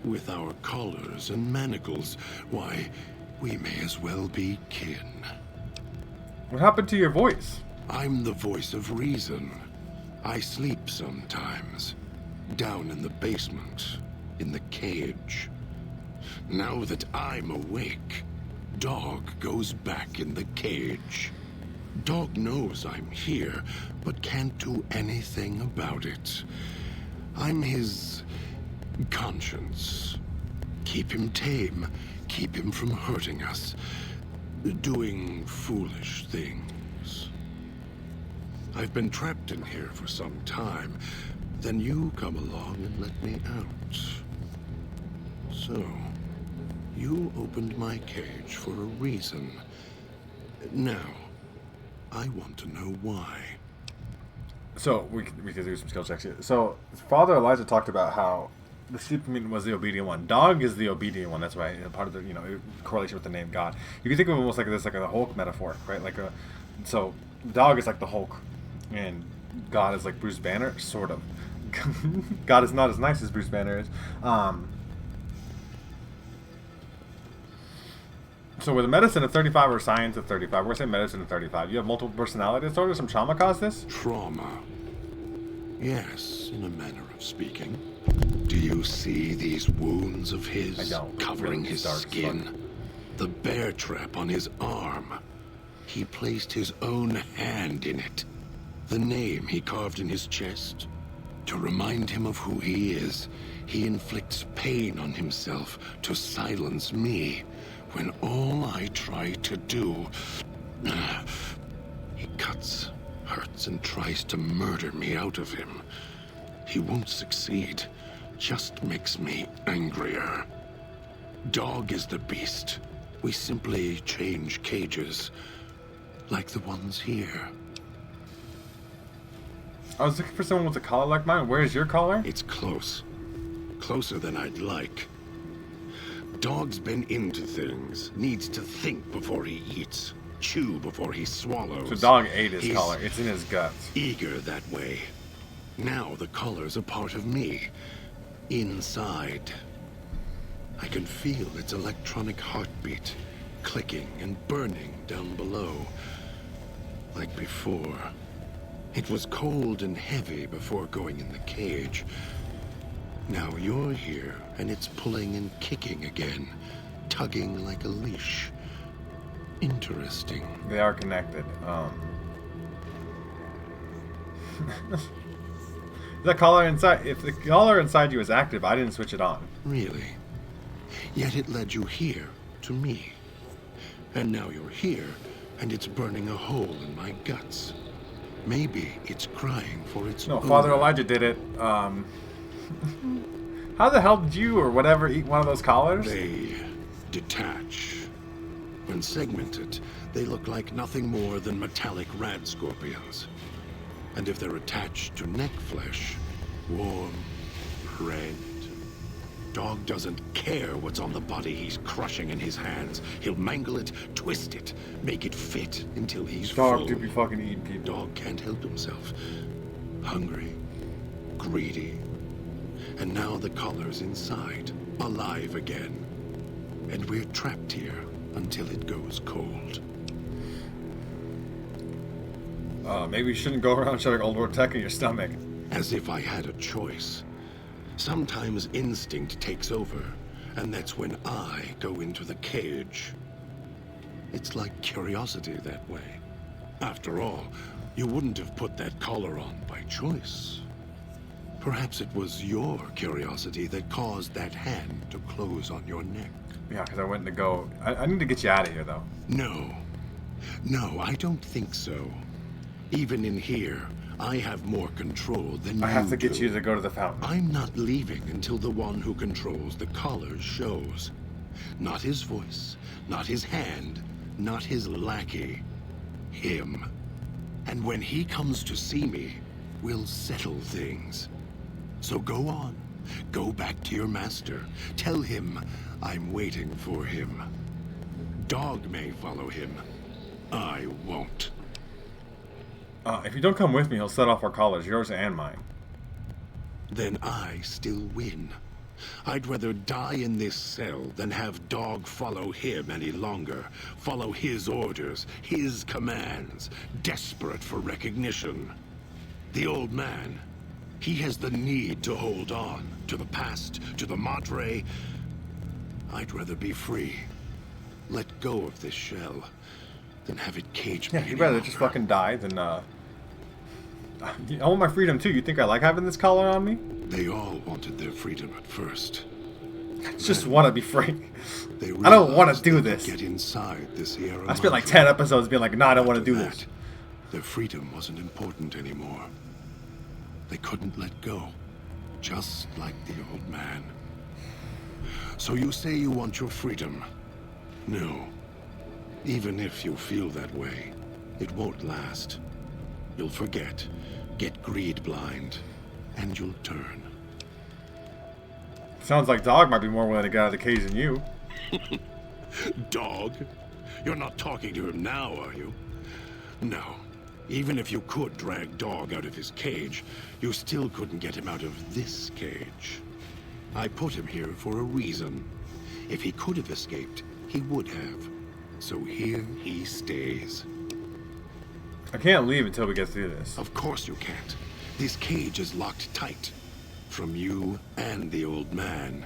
With our collars and manacles, why, we may as well be kin. What happened to your voice? I'm the voice of reason. I sleep sometimes. Down in the basement, in the cage. Now that I'm awake, Dog goes back in the cage. Dog knows I'm here, but can't do anything about it. I'm his conscience. Keep him tame, keep him from hurting us, doing foolish things. I've been trapped in here for some time. Then you come along and let me out. So, you opened my cage for a reason. Now, I want to know why. So, we could do some skill checks here. So, Father Elijah talked about how the Superman was the obedient one. Dog is the obedient one. That's why part of the, you know, correlation with the name God. You can think of it almost like this, like a Hulk metaphor, right? Like so Dog is like the Hulk, and God is like Bruce Banner, sort of. God is not as nice as Bruce Banner is. So with a medicine of 35 or science of 35, we're saying medicine of 35. You have multiple personality disorder. Some trauma caused this? Trauma. Yes, in a manner of speaking. Do you see these wounds of his I don't. covering Really his dark skin? stuff. The bear trap on his arm. He placed his own hand in it. The name he carved in his chest. To remind him of who he is, he inflicts pain on himself to silence me. When all I try to do, he cuts, hurts, and tries to murder me out of him. He won't succeed, just makes me angrier. Dog is the beast. We simply change cages, like the ones here. I was looking for someone with a collar like mine. Where's your collar? It's close. Closer than I'd like. Dog's been into things. Needs to think before he eats. Chew before he swallows. So Dog ate his He's collar. It's in his guts. eager that way. Now the collar's a part of me. Inside. I can feel its electronic heartbeat. Clicking and burning down below. Like before. It was cold and heavy before going in the cage. Now you're here, and it's pulling and kicking again. Tugging like a leash. Interesting. They are connected. The collar inside. If the collar inside you is active, I didn't switch it on. Really? Yet it led you here, to me. And now you're here, and it's burning a hole in my guts. Maybe it's crying for its No, owner. Father Elijah did it. How the hell did you or whatever eat one of those collars? They detach. When segmented, they look like nothing more than metallic rad scorpions. And if they're attached to neck flesh, warm, red. Dog doesn't care what's on the body he's crushing in his hands. He'll mangle it, twist it, make it fit until he's Dog full. do be fucking eating people. Dog can't help himself. Hungry, greedy. And now the collar's inside, alive again. And we're trapped here until it goes cold. Maybe you shouldn't go around shoving Old World tech in your stomach. As if I had a choice. Sometimes instinct takes over, and that's when I go into the cage. It's like curiosity that way. After all, you wouldn't have put that collar on by choice. Perhaps it was your curiosity that caused that hand to close on your neck. Yeah, because I went to go... I need to get you out of here, though. No. No, I don't think so. Even in here, I have more control than you I have to get do. you to go to the fountain. I'm not leaving until the one who controls the collars shows. Not his voice, not his hand, not his lackey. Him. And when he comes to see me, we'll settle things. So go on. Go back to your master. Tell him I'm waiting for him. Dog may follow him. I won't. If you don't come with me, he'll set off our collars, yours and mine. Then I still win. I'd rather die in this cell than have Dog follow him any longer. Follow his orders, his commands, desperate for recognition. The old man, he has the need to hold on to the past, to the Madre. I'd rather be free. Let go of this shell than have it cage me. Yeah, you'd rather just fucking die than, I want my freedom, too. You think I like having this collar on me? They all wanted their freedom at first. I just want to be free. They I don't want to realized do they this. could get inside the Sierra I spent like Madre. 10 episodes being like, no, I don't want to do After this. that, their freedom wasn't important anymore. They couldn't let go, just like the old man. So you say you want your freedom. No. Even if you feel that way, it won't last. You'll forget, get greed blind, and you'll turn. Sounds like Dog might be more willing to get out of the cage than you. Dog? You're not talking to him now, are you? No. Even if you could drag Dog out of his cage, you still couldn't get him out of this cage. I put him here for a reason. If he could have escaped, he would have. So here he stays. I can't leave until we get through this. Of course you can't. This cage is locked tight. From you and the old man.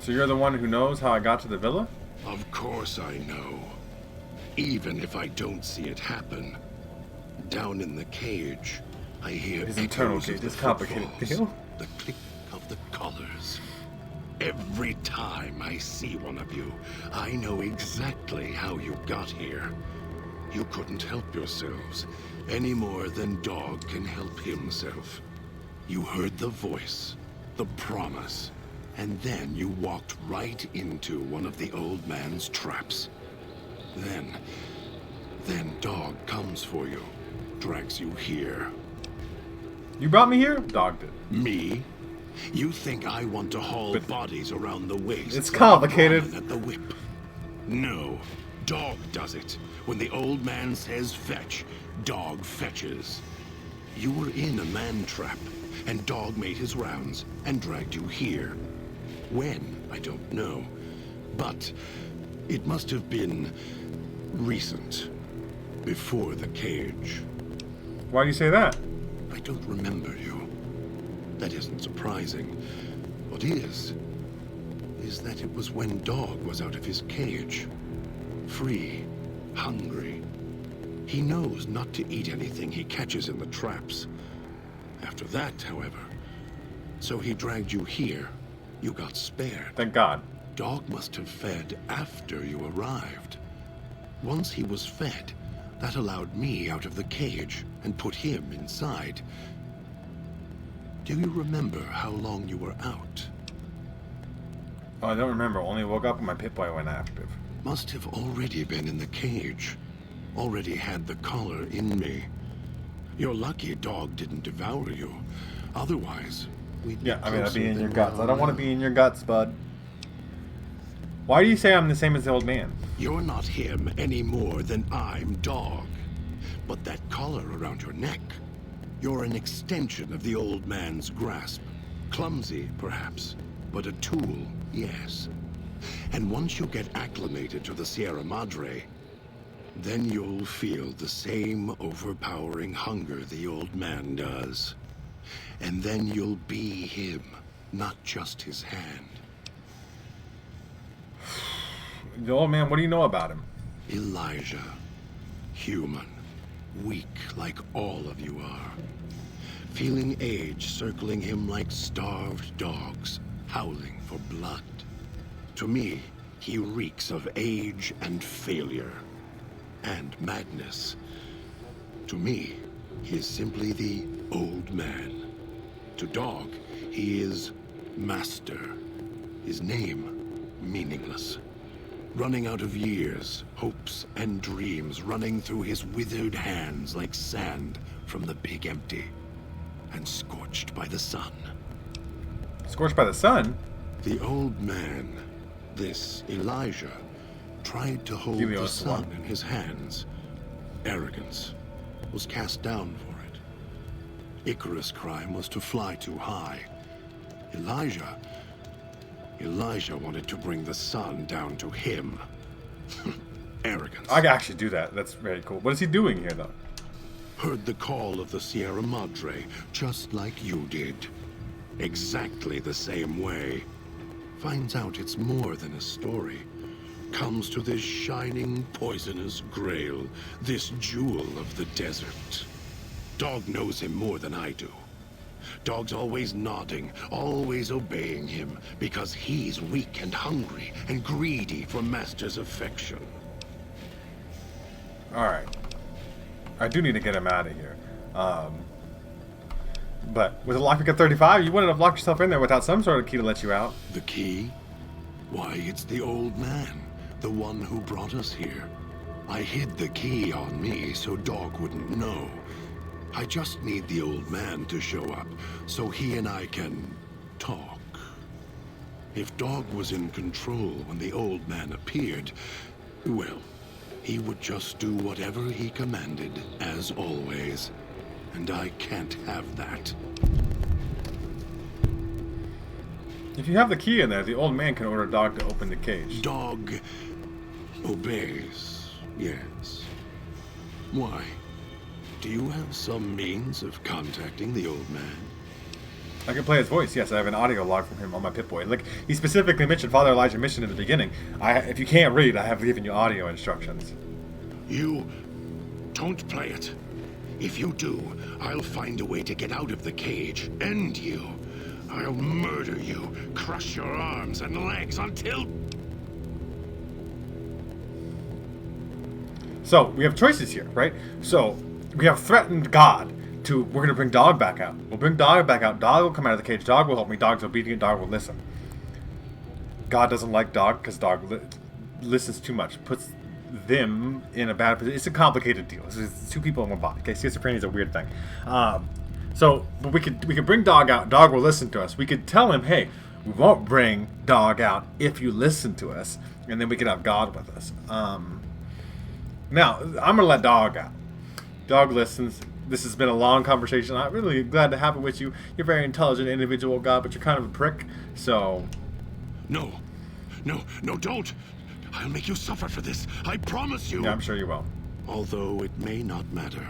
So you're the one who knows how I got to the villa? Of course I know. Even if I don't see it happen. Down in the cage, I hear His internal echoes of cage, the this complicated footfalls, deal. the click of the collars. Every time I see one of you, I know exactly how you got here. You couldn't help yourselves, any more than Dog can help himself. You heard the voice, the promise, and then you walked right into one of the old man's traps. Then Dog comes for you, drags you here. You brought me here? Dog did. Me? You think I want to haul bodies around the waist? It's like a complicated. lion at the whip. No, Dog does it. When the old man says fetch, Dog fetches. You were in a man trap, and Dog made his rounds and dragged you here. When, I don't know. But it must have been recent. Before the cage. Why do you say that? I don't remember you. That isn't surprising. What is that it was when Dog was out of his cage. Free, hungry. He knows not to eat anything he catches in the traps. After that, however, so he dragged you here. You got spared. Thank God. Dog must have fed after you arrived. Once he was fed, that allowed me out of the cage and put him inside. Do you remember how long you were out? Oh, I don't remember. Only woke up and my pit boy went active. Must have already been in the cage. Already had the collar in me. You're lucky Dog didn't devour you. Otherwise, we'd Yeah, I mean, I'd closer be in than your we guts. are I don't want to now. be in your guts, bud. Why do you say I'm the same as the old man? You're not him any more than I'm Dog. But that collar around your neck, you're an extension of the old man's grasp. Clumsy, perhaps, but a tool, yes. And once you get acclimated to the Sierra Madre, then you'll feel the same overpowering hunger the old man does. And then you'll be him, not just his hand. The old man, what do you know about him? Elijah. Human. Weak like all of you are. Feeling age circling him like starved dogs, howling for blood. To me, he reeks of age and failure. And madness. To me, he is simply the old man. To Dog, he is Master. His name, meaningless. Running out of years, hopes and dreams running through his withered hands like sand from the big empty. And scorched by the sun. Scorched by the sun? The old man, this Elijah, tried to hold the Helios sun one. in his hands. Arrogance was cast down for it. Icarus' crime was to fly too high. Elijah wanted to bring the sun down to him. Arrogance. I can actually do that. That's very cool. What is he doing here, though? Heard the call of the Sierra Madre, just like you did. Exactly the same way. Finds out it's more than a story. Comes to this shining, poisonous grail, this jewel of the desert. Dog knows him more than I do. Dog's always nodding, always obeying him, because he's weak and hungry and greedy for Master's affection. Alright. I do need to get him out of here. But with a lockpick of 35, you wouldn't have locked yourself in there without some sort of key to let you out. The key? Why, it's the old man, the one who brought us here. I hid the key on me so Dog wouldn't know. I just need the old man to show up, so he and I can talk. If Dog was in control when the old man appeared, well, he would just do whatever he commanded, as always. And I can't have that. If you have the key in there, the old man can order Dog to open the cage. Dog obeys, yes. Why? Do you have some means of contacting the old man? I can play his voice, yes. I have an audio log from him on my Pip-Boy. Like, he specifically mentioned Father Elijah Mission in the beginning. If you can't read, I have given you audio instructions. You don't play it. If you do, I'll find a way to get out of the cage. End you. I'll murder you, crush your arms and legs until... So, we have choices here, right? So, we have threatened God to, we're going to bring Dog back out. We'll bring Dog back out. Dog will come out of the cage. Dog will help me. Dog's obedient. Dog will listen. God doesn't like Dog because Dog listens too much. Puts them in a bad position. It's a complicated deal. It's two people in one body. Okay, schizophrenia is a weird thing. But we could bring Dog out. Dog will listen to us. We could tell him, hey, we won't bring Dog out if you listen to us, and then we could have God with us. Now, I'm gonna let Dog out. Dog listens. This has been a long conversation. I'm really glad to have it with you. You're a very intelligent individual, God, but you're kind of a prick. So, No, don't. I'll make you suffer for this. I promise you. yeah, I'm sure you will. Although it may not matter.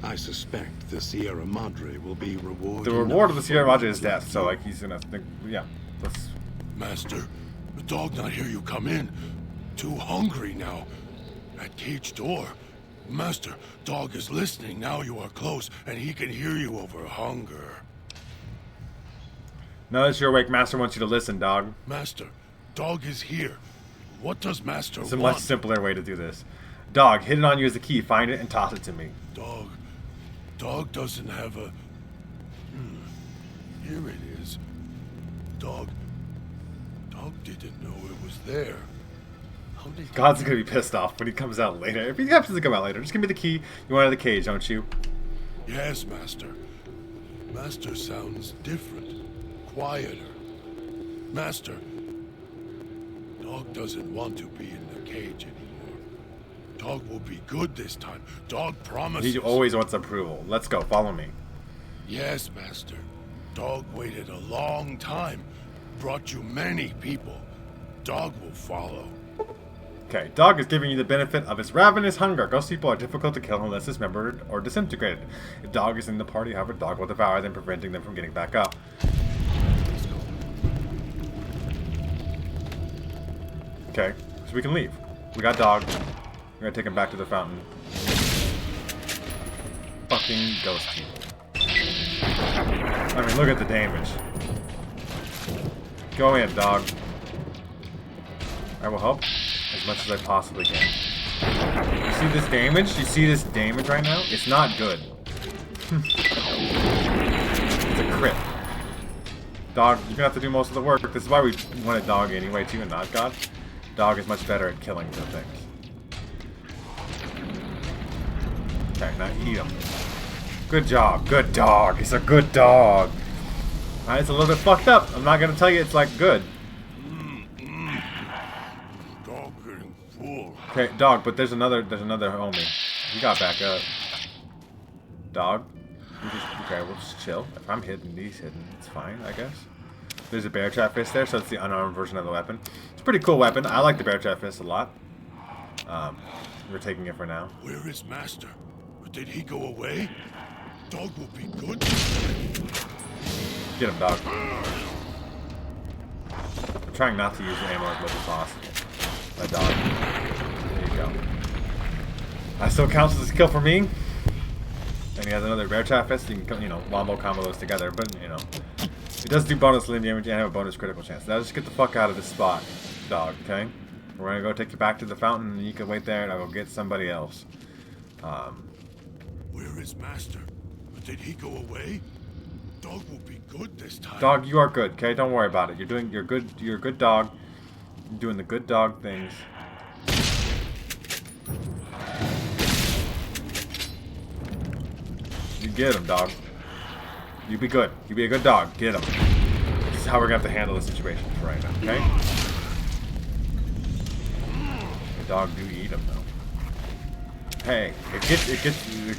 I suspect the Sierra Madre will be rewarded. The reward of the Sierra Madre is death. So, like, he's gonna think, yeah. Let's. Master, the dog not hear you come in. Too hungry now. At cage door. Master, dog is listening now you are close, and he can hear you over hunger. Now that you're awake, Master wants you to listen, Dog. Master, Dog is here. What does Master It's a want? much simpler way to do this. Dog, hit it on you as the key. Find it and toss it to me. Dog doesn't have a... Here it is. Dog didn't know it was there. How did God's gonna be pissed off when he comes out later. If he happens to come out later, just give me the key. You want out of the cage, don't you? Yes, Master. Master sounds different. Quieter. Master, Dog doesn't want to be in the cage anymore. Dog will be good this time. Dog promises. He always wants approval. Let's go. Follow me. Yes, Master. Dog waited a long time. Brought you many people. Dog will follow. Okay, Dog is giving you the benefit of his ravenous hunger. Ghost people are difficult to kill unless dismembered or disintegrated. If Dog is in the party, however, Dog will devour them, preventing them from getting back up. Okay, so we can leave. We got Dog. We're gonna take him back to the fountain. Fucking ghost people. I mean, look at the damage. Go in, Dog. I will help as much as I possibly can. You see this damage? You see this damage right now? It's not good. It's a crit. Dog, you're gonna have to do most of the work. This is why we wanted Dog anyway, too, and not God. Dog is much better at killing the things. Okay, now eat him. Good job. Good dog. He's a good dog. Alright, it's a little bit fucked up. I'm not gonna tell you it's like good. Dog getting full. Okay, Dog, but there's another homie. He got back up. Dog. Okay, we'll just chill. If I'm hidden, he's hidden. It's fine, I guess. There's a bear trap fist there, so it's the unarmed version of the weapon. It's a pretty cool weapon. I like the bear trap fist a lot. We're taking it for now. Where is Master? Did he go away? Dog will be good. Get him, Dog. I'm trying not to use the ammo as much as possible. That Dog. There you go. That still counts as a kill for me. And he has another bear trap fist. You can, you know, wombo combo those together. But, you know, it does do bonus limb damage and have a bonus critical chance. Now just get the fuck out of this spot, Dog, okay? We're gonna go take you back to the fountain and you can wait there and I'll go get somebody else. Where is Master? Did he go away? Dog will be good this time. Dog, you are good, okay? Don't worry about it. You're a good dog. You're doing the good dog things. You get him, Dog. You be good. You be a good dog. Get him. This is how we're gonna have to handle the situation for right now, okay? The dog do eat him though. Hey, it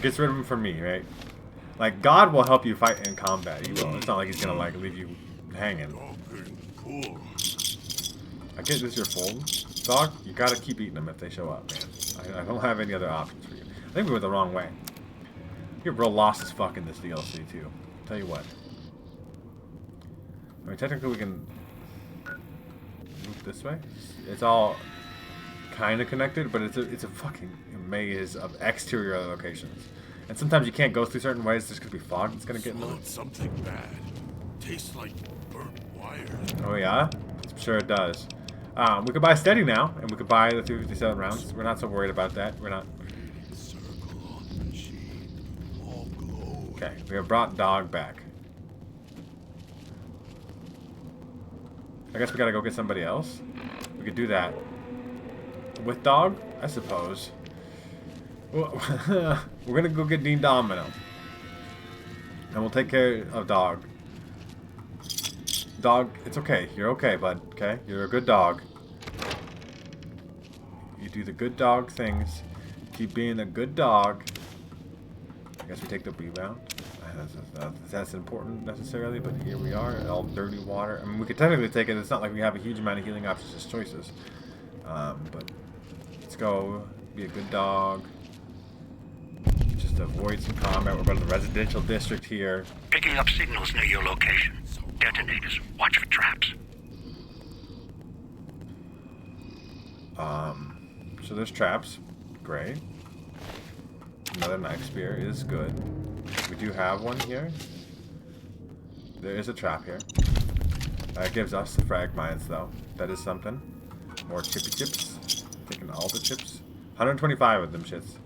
gets rid of him for me, right? Like, God will help you fight in combat. He will. It's not like he's gonna like leave you hanging. Cool. I get this. You're full, Dog. You gotta keep eating them if they show up, man. I don't have any other options for you. I think we went the wrong way. You're real lost as fuck in this DLC too. Tell you what. I mean, technically we can move this way. It's all kind of connected, but it's a fucking maze of exterior locations. And sometimes you can't go through certain ways just because we fog. It's gonna get in the way. Something bad. Tastes like burnt wires. Oh yeah, I'm sure it does. We could buy steady now, and we could buy the 357 rounds. We're not so worried about that. We're not. Circle on the machine. All glow. Okay, we have brought Dog back. I guess we gotta go get somebody else. We could do that with Dog, I suppose. Well, we're gonna go get Dean Domino, and we'll take care of Dog. Dog, it's okay. You're okay, bud. Okay, you're a good dog. You do the good dog things. Keep being a good dog. I guess we take the rebound. That's important necessarily, but here we are, all dirty water. I mean, we could technically take it. It's not like we have a huge amount of healing options as choices. But let's go be a good dog. Just avoid some combat. We're going to the residential district here. Picking up signals near your location. Detonators. Watch for traps. So there's traps. Great. Another knife spear is good. We do have one here. There is a trap here. That gives us the frag mines, though. That is something. More chippy chips. Taking all the chips. 125 of them shits.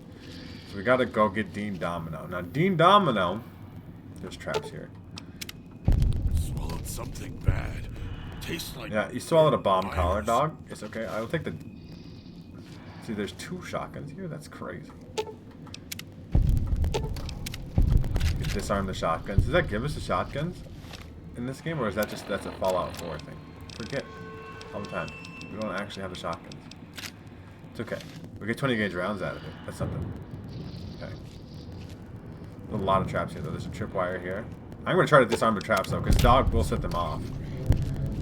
So we gotta go get Dean Domino. Now, Dean Domino... There's traps here. Swallowed something bad. Tastes like... Yeah, you swallowed a bomb collar, dog. It's okay. I will take the... See, there's 2 shotguns here? That's crazy. You disarm the shotguns. Does that give us the shotguns in this game? Or is that just... That's a Fallout 4 thing? Forget. All the time. We don't actually have the shotguns. It's okay. We get 20 gauge rounds out of it. That's something. Okay. A lot of traps here, though. There's a tripwire here. I'm going to try to disarm the traps, though, because dog will set them off.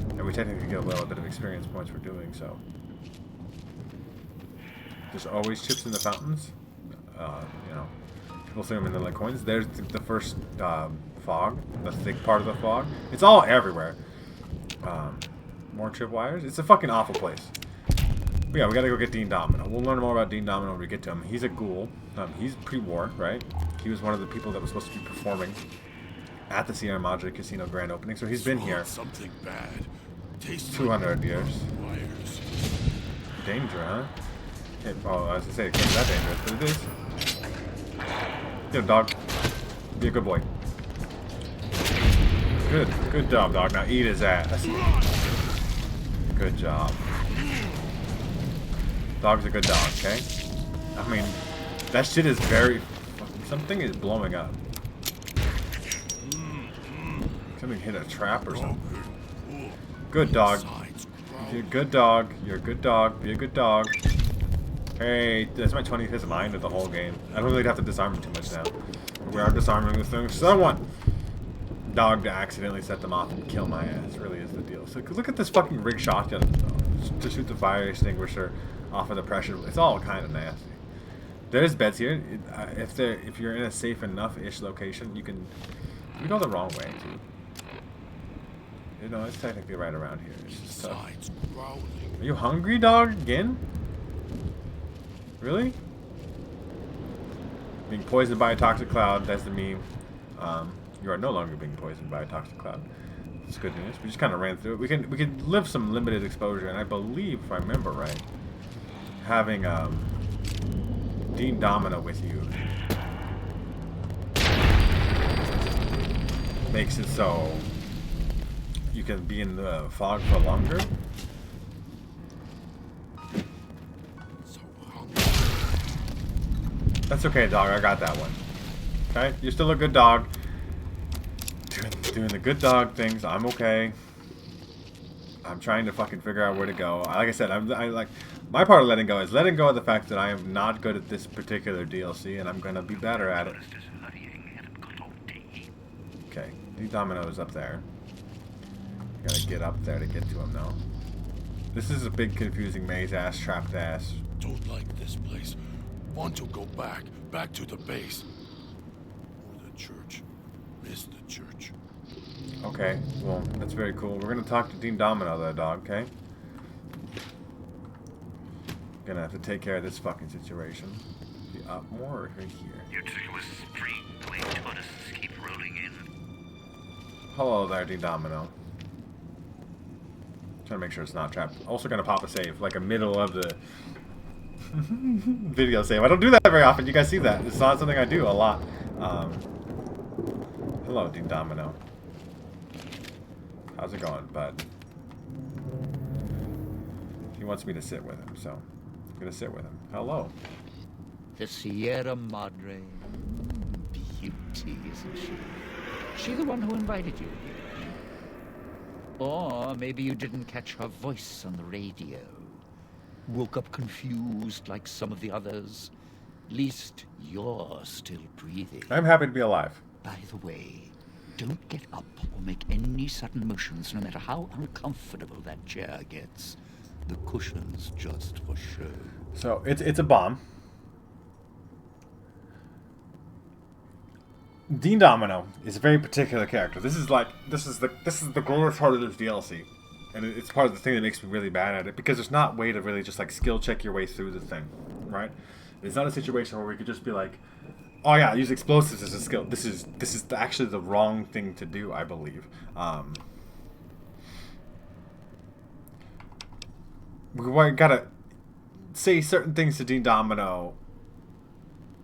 And we technically get a little bit of experience points for doing so. There's always chips in the fountains. You know, people see them in the like coins. There's the first fog, the thick part of the fog. It's all everywhere. More tripwires. It's a fucking awful place. But yeah, we gotta go get Dean Domino. We'll learn more about Dean Domino when we get to him. He's a ghoul. He's pre-war, right? He was one of the people that was supposed to be performing at the Sierra Madre Casino grand opening, so he's been here Something bad. Tastes 200 years. wires. Danger, huh? Oh, I was gonna say it can't be that dangerous, but it is. Get him, dog. Be a good boy. Good job, dog. Now eat his ass. Good job. Dog's a good dog, okay? I mean, that shit is very... Something is blowing up. Something hit a trap or something. Good dog. You're a good dog. You're a good dog. Be a good dog. Hey, that's my 25th mind of the whole game. I don't really have to disarm him too much now. We are disarming this thing. Someone! Dog to accidentally set them off and kill my ass really is the deal. So look at this fucking rig shotgun to shoot the fire extinguisher off of the pressure. It's all kind of nasty. There's beds here. If you're in a safe enough-ish location, you can go the wrong way too. You know, it's technically right around here. It's just tough. Are you hungry, dog? Again? Really? Being poisoned by a toxic cloud. That's the meme. You are no longer being poisoned by a toxic cloud. That's good news. We just kind of ran through it. We can live some limited exposure, and I believe, if I remember right, having Dean Domino with you makes it so you can be in the fog for longer. That's okay, dog. I got that one. Okay? You're still a good dog. Doing the good dog things. I'm okay. I'm trying to fucking figure out where to go. Like I said, I like my part of letting go is letting go of the fact that I am not good at this particular DLC, and I'm gonna be better at it. Okay, the domino is up there. Gotta get up there to get to him, though. This is a big, confusing maze ass, trapped ass. Don't like this place. Want to go back to the base. Or the church. Miss the church. Okay, well, that's very cool. We're gonna talk to Dean Domino, though, dog, okay? Gonna have to take care of this fucking situation. Be up more or right here? Your was street blade tortoises keep rolling in. Hello there, Dean Domino. Trying to make sure it's not trapped. Also gonna pop a save, like a middle of the video save. I don't do that very often. You guys see that. It's not something I do a lot. Hello, Dean Domino. How's it going, bud? He wants me to sit with him, so I'm gonna sit with him. Hello. The Sierra Madre. Beauty, isn't she? She the one who invited you here? Or maybe you didn't catch her voice on the radio. Woke up confused like some of the others. At least you're still breathing. I'm happy to be alive. By the way, don't get up or make any sudden motions, no matter how uncomfortable that chair gets. The cushion's just for show. So it's a bomb. Dean Domino is a very particular character. This is the glorious part of this DLC, and it's part of the thing that makes me really bad at it, because there's not a way to really just like skill check your way through the thing, right? It's not a situation where we could just be like, oh yeah, use explosives as a skill. This is actually the wrong thing to do, I believe. We gotta say certain things to Dean Domino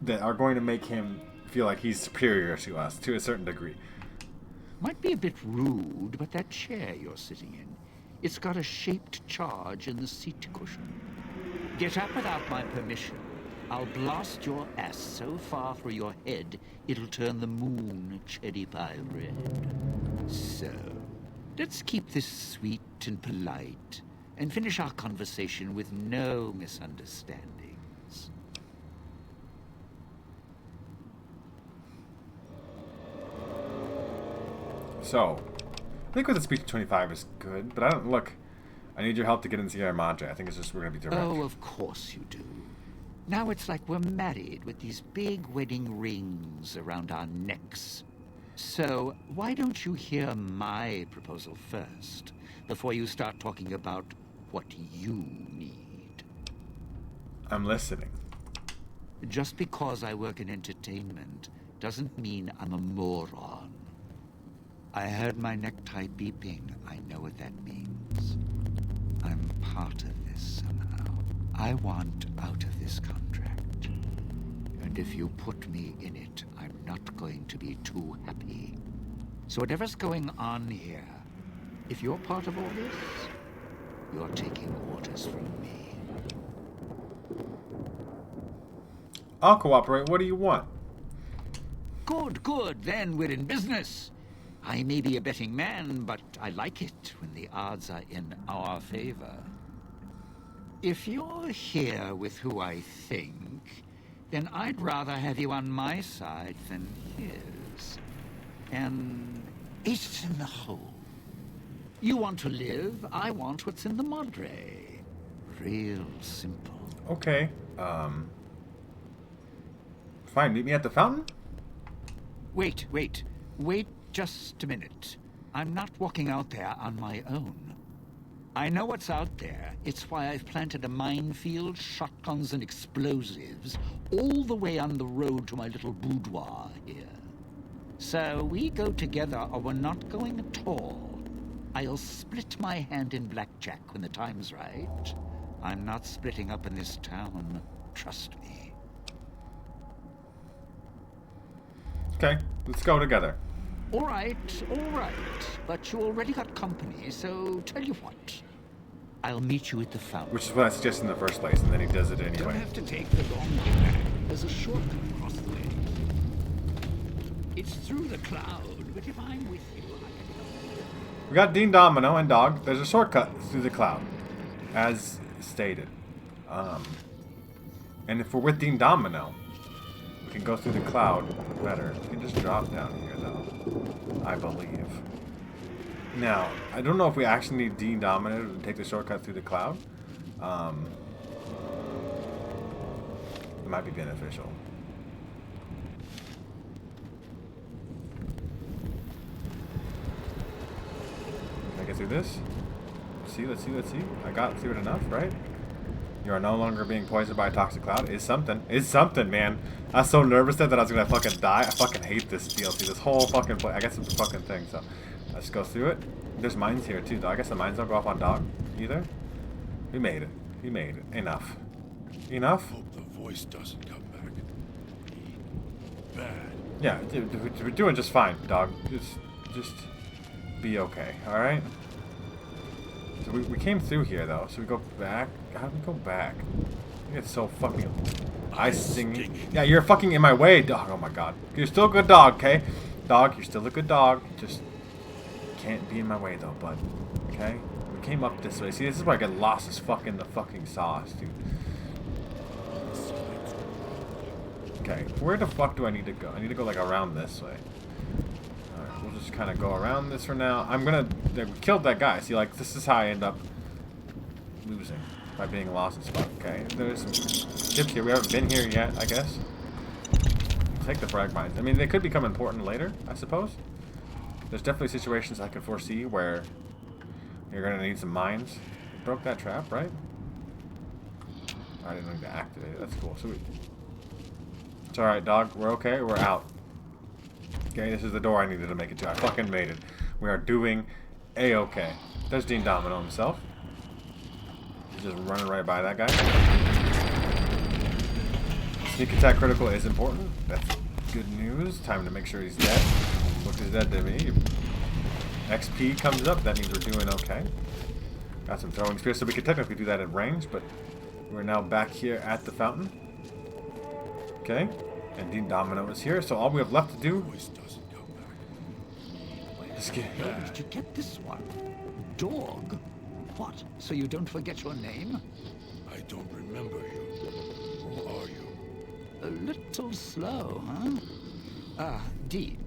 that are going to make him feel like he's superior to us to a certain degree. Might be a bit rude, but that chair you're sitting in, it's got a shaped charge in the seat cushion. Get up without my permission. I'll blast your ass so far through your head, it'll turn the moon cherry pie red. So, let's keep this sweet and polite, and finish our conversation with no misunderstandings. So, I think with the speech 25 is good, but I don't look. I need your help to get into Sierra Madre. I think it's just we're gonna be direct. Oh, of course you do. Now it's like we're married with these big wedding rings around our necks. So, why don't you hear my proposal first, before you start talking about what you need? I'm listening. Just because I work in entertainment doesn't mean I'm a moron. I heard my necktie beeping. I know what that means. I'm part of this somehow. I want out of this contract. And if you put me in it, I'm not going to be too happy. So whatever's going on here, if you're part of all this, you're taking orders from me. I'll cooperate. What do you want? Good, good. Then we're in business. I may be a betting man, but I like it when the odds are in our favor. If you're here with who I think, then I'd rather have you on my side than his. And it's in the hole. You want to live, I want what's in the Madre. Real simple. Okay. Fine. Meet me at the fountain. Wait just a minute. I'm not walking out there on my own. I know what's out there. It's why I've planted a minefield, shotguns, and explosives all the way on the road to my little boudoir here. So we go together or we're not going at all. I'll split my hand in blackjack when the time's right. I'm not splitting up in this town. Trust me. Okay, let's go together. All right. But you already got company, so tell you what. I'll meet you at the fountain. Which is what I suggested in the first place, and then he does it Don't anyway. have to take the long way back. There's a shortcut across the way. It's through the cloud, but if I'm with you, I can... We got Dean Domino and Dog. There's a shortcut through the cloud, as stated. And if we're with Dean Domino, we can go through the cloud better. We can just drop down here, though, I believe. Now, I don't know if we actually need Dean Domino to take the shortcut through the cloud. It might be beneficial. Can I get through this? Let's see. I got through it enough, right? You are no longer being poisoned by a toxic cloud. It's something, man. I was so nervous that I was gonna fucking die. I fucking hate this DLC. This whole fucking place. I guess it's a fucking thing, so let's go through it. There's mines here too, though. I guess the mines don't go off on Dog either. We made it. Enough. Hope the voice doesn't come back. Bad. Yeah, dude, we're doing just fine, Dog. Just be okay, alright? So we came through here, though. So we go back. How do we go back? I think it's so fucking icing. Yeah, you're fucking in my way, Dog. Oh my god. You're still a good dog, okay? Dog, you're still a good dog. Just can't be in my way, though, bud. Okay? We came up this way. See, this is where I get lost as fucking the fucking sauce, dude. Okay, where the fuck do I need to go? I need to go, like, around this way. Alright, we'll just kind of go around this for now. We killed that guy. See, like, this is how I end up losing. By being lost as fuck. Okay, there's some ships here. We haven't been here yet, I guess. Take the frag mines. I mean, they could become important later, I suppose. There's definitely situations I can foresee where you're going to need some mines. Broke that trap, right? I didn't need to activate it. That's cool. Sweet. It's alright, Dog. We're okay. We're out. Okay, this is the door I needed to make it to. I fucking made it. We are doing A-okay. There's Dean Domino himself. Just running right by that guy. Sneak attack critical is important. That's good news. Time to make sure he's dead. Looks dead to me. XP comes up. That means we're doing okay. Got some throwing spears, so we could technically do that at range, but we're now back here at the fountain. Okay. And Dean Domino is here, so all we have left to do is get... Where did you get this one? Dog? What? So you don't forget your name? I don't remember you. Who are you? A little slow, huh? Ah, Dean.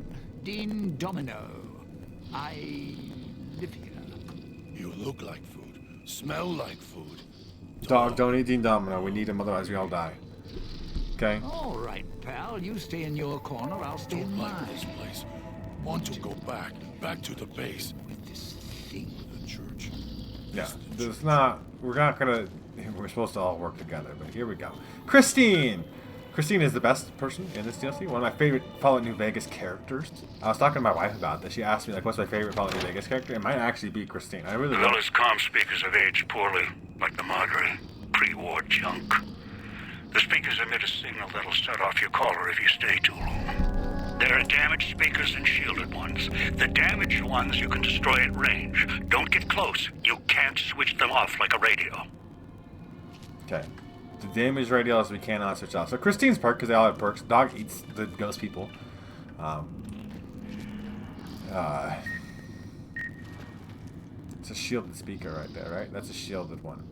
Dean Domino. I live here. You look like food. Smell like food. Dog, don't eat Dean Domino. We need him, otherwise we all die. Okay? All right, pal. You stay in your corner. I'll stay in Don't like mine. this place. Want to go back to the base. With this thing. The church. Yeah, there's not... We're not gonna... We're supposed to all work together, but here we go. Christine! Christine is the best person in this DLC. One of my favorite Fallout New Vegas characters. I was talking to my wife about this. She asked me, like, what's my favorite Fallout New Vegas character? It might actually be Christine. I really The love village comm speakers have aged poorly, like the Madre. Pre-war junk. The speakers emit a signal that'll set off your caller if you stay too long. There are damaged speakers and shielded ones. The damaged ones you can destroy at range. Don't get close. You can't switch them off like a radio. Okay. The damage radios we cannot switch off. So Christine's perk, because they all have perks. Dog eats the ghost people. It's a shielded speaker right there, right? That's a shielded one.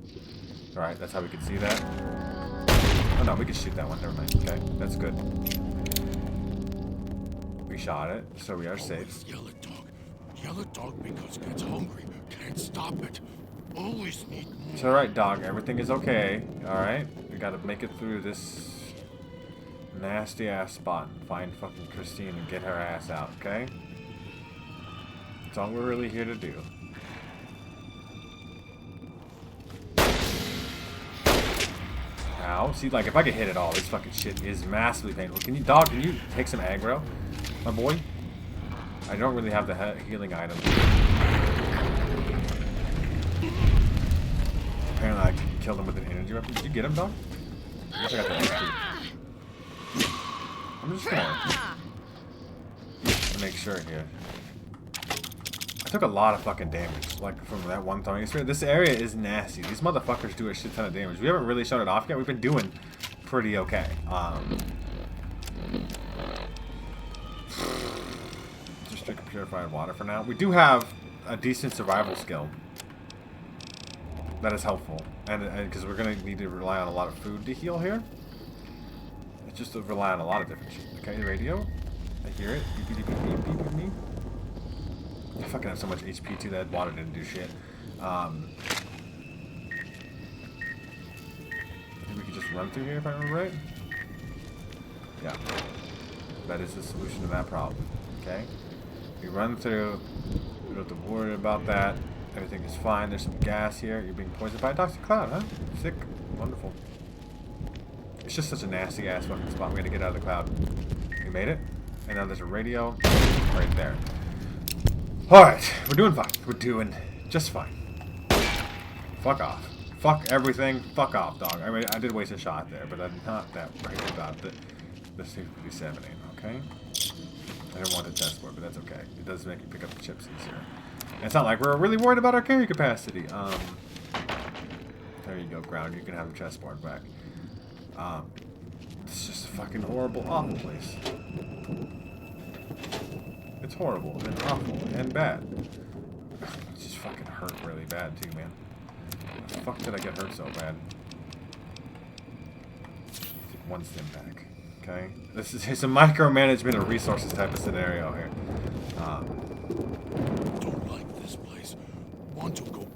Alright, that's how we can see that. Oh no, we can shoot that one. Never mind. Okay, that's good. We shot it, so we are safe. Yell at dog. Yell at dog because gets hungry. Can't stop it. Always need more. It's alright, dog. Everything is okay. Alright? We gotta make it through this nasty ass spot and find fucking Christine and get her ass out, okay? That's all we're really here to do. Ow. See, like, if I could hit it all, this fucking shit is massively painful. Can you, dog, can you take some aggro? My boy? I don't really have the healing item. Apparently I killed him with an energy weapon. Did you get him, dog? I guess I got the XP. I'm just gonna make sure here. I took a lot of fucking damage, like, from that one throwing spear. This area is nasty. These motherfuckers do a shit ton of damage. We haven't really shown it off yet. We've been doing pretty okay. Just drink purified water for now. We do have a decent survival skill. That is helpful. And because we're going to need to rely on a lot of food to heal here. It's just to rely on a lot of different shit. Okay, radio. I hear it. Beep, beep, beep, beep, beep, beep, beep. I fucking have so much HP too that water didn't do shit. I think we could just run through here if I remember right. Yeah. That is the solution to that problem. Okay? We run through. We don't have to worry about that. Everything is fine. There's some gas here. You're being poisoned by a toxic cloud, huh? Sick. Wonderful. It's just such a nasty ass fucking spot. We gotta get out of the cloud. We made it. And now there's a radio right there. Alright. We're doing fine. We're doing just fine. Fuck off. Fuck everything. Fuck off, dog. I mean, I did waste a shot there, but I'm not that worried about the C-57 aim, okay? I didn't want the test board, but that's okay. It does make you pick up the chips easier. And it's not like we're really worried about our carry capacity. There you go, ground. You can have the chessboard back. It's just a fucking horrible, awful place. It's horrible and awful and bad. It just fucking hurt really bad too, man. How the fuck did I get hurt so bad? Take one stim back. Okay? This is it's a micromanagement of resources type of scenario here. Don't like this place. Want to go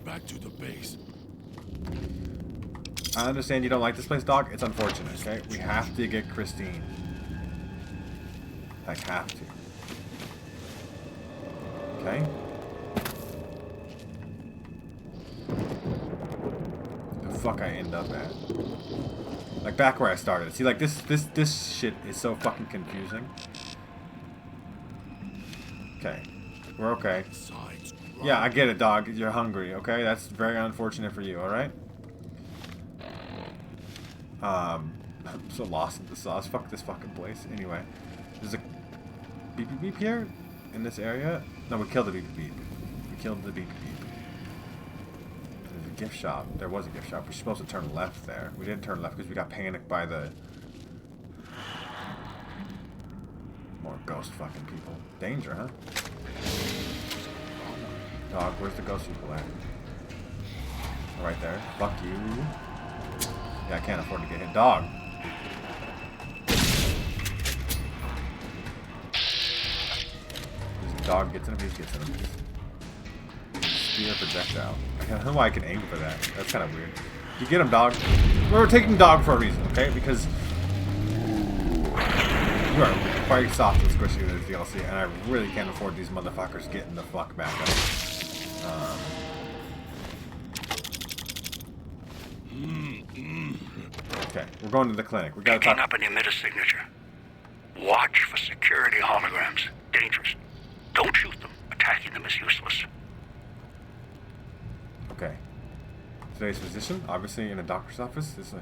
back to the base. I understand you don't like this place, dog. It's unfortunate, okay? We have to get Christine. Like, have to. Okay? The fuck I end up at? Like, back where I started. See, like, this shit is so fucking confusing. Okay. We're okay. Yeah, I get it, dog. You're hungry, okay? That's very unfortunate for you, alright? I'm so lost in the sauce. Fuck this fucking place. Anyway, there's a beep beep beep here in this area. No, we killed the beep beep. We killed the beep beep. There's a gift shop. There was a gift shop. We're supposed to turn left there. We didn't turn left because we got panicked by the more ghost fucking people. Danger, huh? Dog, where's the ghost people at? Right there. Fuck you. Yeah, I can't afford to get hit. Dog. This dog gets in him, he gets in him. Spear projectile. I don't know why I can aim for that. That's kind of weird. You get him, dog. We're taking dog for a reason, okay? Because you are quite soft and squishy in this DLC, and I really can't afford these motherfuckers getting the fuck back up. Okay, we're going to the clinic. We gotta Picking talk. up an emitter signature. Watch for security holograms. Dangerous. Don't shoot them. Attacking them is useless. Okay. Today's physician, obviously in a doctor's office, is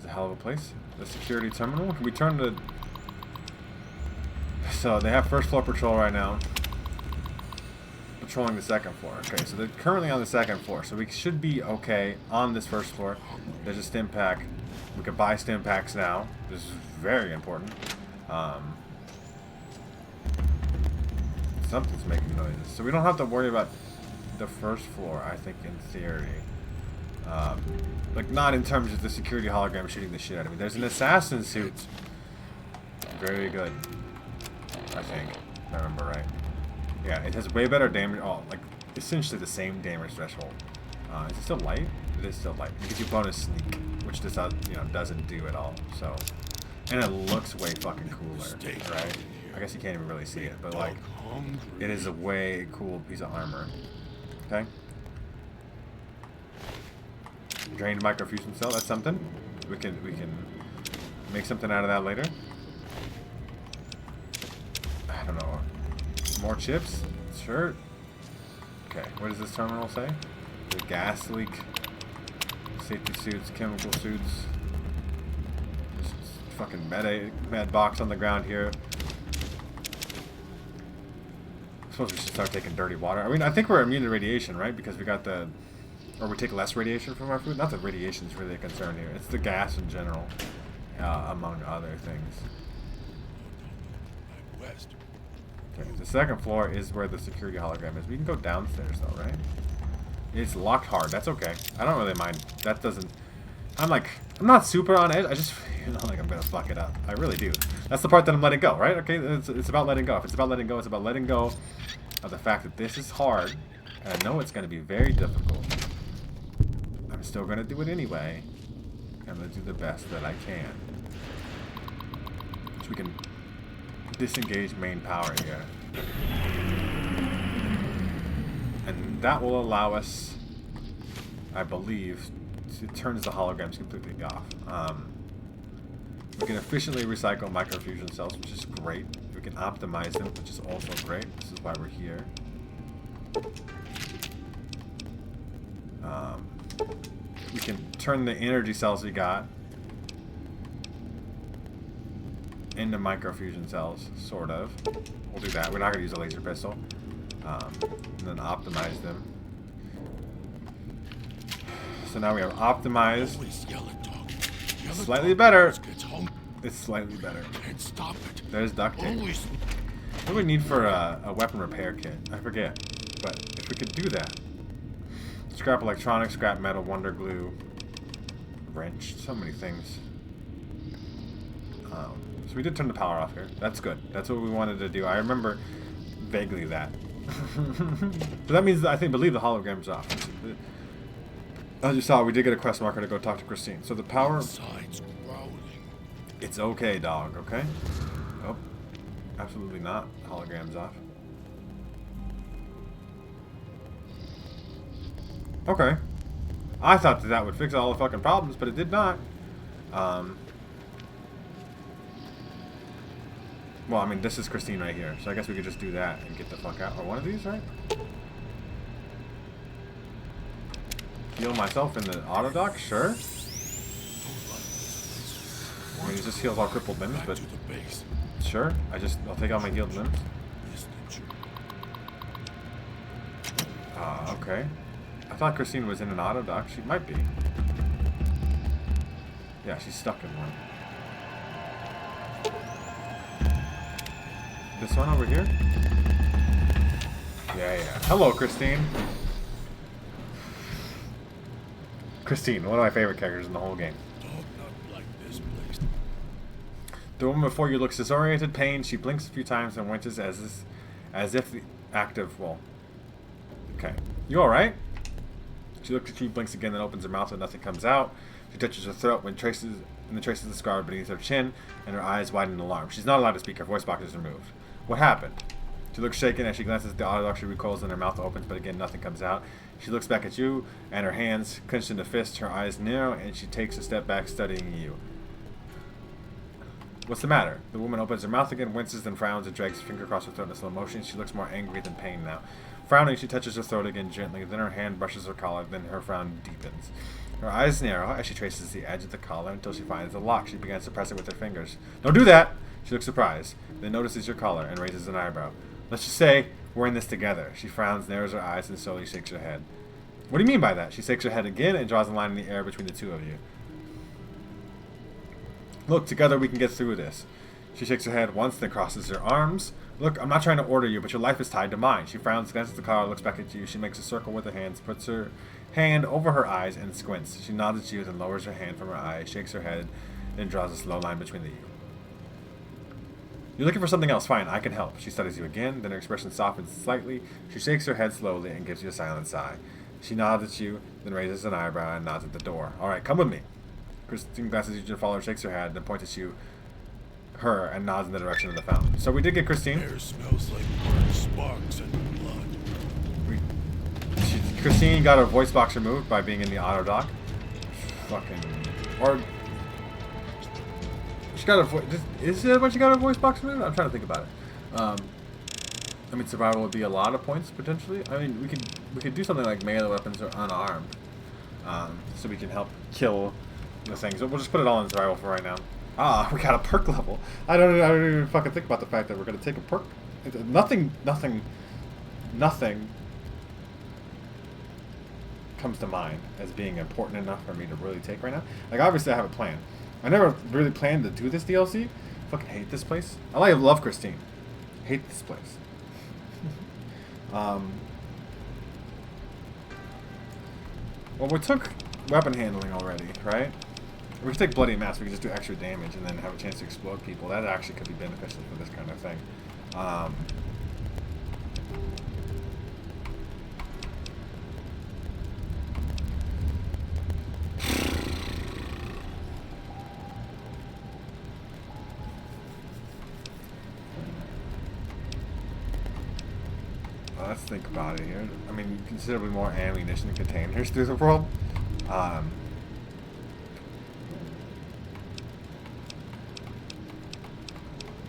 a hell of a place. The security terminal. Can we turn the... So they have first floor patrol right now. Patrolling the second floor. Okay, so they're currently on the second floor, so we should be okay on this first floor. There's a stim pack. We can buy stim packs now. This is very important. Something's making noises, so we don't have to worry about the first floor, I think, in theory. Like, not in terms of the security hologram shooting the shit out of me. There's an assassin suit. Very good, I think, if I remember right. Yeah, it has way better damage. Oh, like essentially the same damage threshold. Is it still light? It is still light. It gives you bonus sneak, which this doesn't do at all. So, and it looks way fucking cooler, right? I guess you can't even really see it, but like, it is a way cool piece of armor. Okay. Drained microfusion cell. That's something. We can make something out of that later. I don't know. More chips? Sure. Okay, what does this terminal say? The gas leak. Safety suits, chemical suits. There's fucking med box on the ground here. I suppose we should start taking dirty water. I mean, I think we're immune to radiation, right? Because we got the... Or we take less radiation from our food? Not that radiation is really a concern here. It's the gas in general, among other things. Okay, the second floor is where the security hologram is. We can go downstairs though, right? It's locked hard. That's okay. I don't really mind. That doesn't... I'm not super on edge. I just feel like I'm gonna fuck it up. I really do. That's the part that I'm letting go, right? Okay, it's about letting go. If it's about letting go, it's about letting go of the fact that this is hard. And I know it's gonna be very difficult. I'm still gonna do it anyway. I'm gonna do the best that I can. So we can disengage main power here. And that will allow us, I believe, to turn the holograms completely off. We can efficiently recycle microfusion cells, which is great. We can optimize them, which is also great. This is why we're here. We can turn the energy cells we got into microfusion cells, sort of. We'll do that. We're not going to use a laser pistol. And then optimize them. So now we have optimized. Slightly better. It's slightly better. There's duct tape. What do we need for a weapon repair kit? I forget. But if we could do that. Scrap electronics, scrap metal, wonder glue, wrench, so many things. So we did turn the power off here. That's good. That's what we wanted to do. I remember vaguely that. So that means, I believe the hologram's off. As you saw, we did get a quest marker to go talk to Christine. So the power... It's okay, dog, okay? Oh, absolutely not. The hologram's off. Okay. I thought that would fix all the fucking problems, but it did not. Well, I mean, this is Christine right here, so I guess we could just do that and get the fuck out. Or one of these, right? Heal myself in the auto dock? Sure. I mean, it just heals all crippled limbs, but To the base. sure. I'll take out my healed limbs. Okay. I thought Christine was in an auto dock. She might be. Yeah, she's stuck in one. This one over here? Yeah. Hello, Christine. Christine, one of my favorite characters in the whole game. Dog not like this place. The woman before you looks disoriented, pained. She blinks a few times and winces as if the active. Well, okay. You all right? She looks at you, blinks again, then opens her mouth, and nothing comes out. She touches her throat traces the scar beneath her chin, and her eyes widen in alarm. She's not allowed to speak. Her voice box is removed. What happened? She looks shaken as she glances at the auto dock. She recoils, and her mouth opens, but again, nothing comes out. She looks back at you, and her hands clenched into fists. Her eyes narrow, and she takes a step back, studying you. What's the matter? The woman opens her mouth again, winces, then frowns, and drags her finger across her throat in slow motion. She looks more angry than pained now. Frowning, she touches her throat again gently, then her hand brushes her collar, then her frown deepens. Her eyes narrow as she traces the edge of the collar until she finds the lock. She begins to press it with her fingers. Don't do that! She looks surprised, then notices your collar and raises an eyebrow. Let's just say we're in this together. She frowns, narrows her eyes, and slowly shakes her head. What do you mean by that? She shakes her head again and draws a line in the air between the two of you. Look, together we can get through this. She shakes her head once, then crosses her arms. Look, I'm not trying to order you, but your life is tied to mine. She frowns, glances at the collar, looks back at you. She makes a circle with her hands, puts her hand over her eyes, and squints. She nods at you, then lowers her hand from her eye, shakes her head, then draws a slow line between the you. You're looking for something else. Fine, I can help. She studies you again, then her expression softens slightly. She shakes her head slowly and gives you a silent sigh. She nods at you, then raises an eyebrow and nods at the door. All right, come with me. Christine glances at you to follow, shakes her head, then points at her, and nods in the direction of the fountain. So we did get Christine. Air smells like burnt sparks and blood. Christine got her voice box removed by being in the auto dock. She got her voice. Is it when she got her voice box removed? I'm trying to think about it. I mean, survival would be a lot of points potentially. I mean, we could do something like melee weapons are unarmed, so we can help kill the things. So we'll just put it all in survival for right now. Ah, we got a perk level. I don't even fucking think about the fact that we're gonna take a perk. Nothing comes to mind as being important enough for me to really take right now. Like, obviously I have a plan. I never really planned to do this DLC. Fucking hate this place. I love Christine. Hate this place. Well, we took weapon handling already, right? We could take Bloody Mass. We could just do extra damage and then have a chance to explode people. That actually could be beneficial for this kind of thing. Let's think about it here. I mean, considerably more ammunition containers through the world.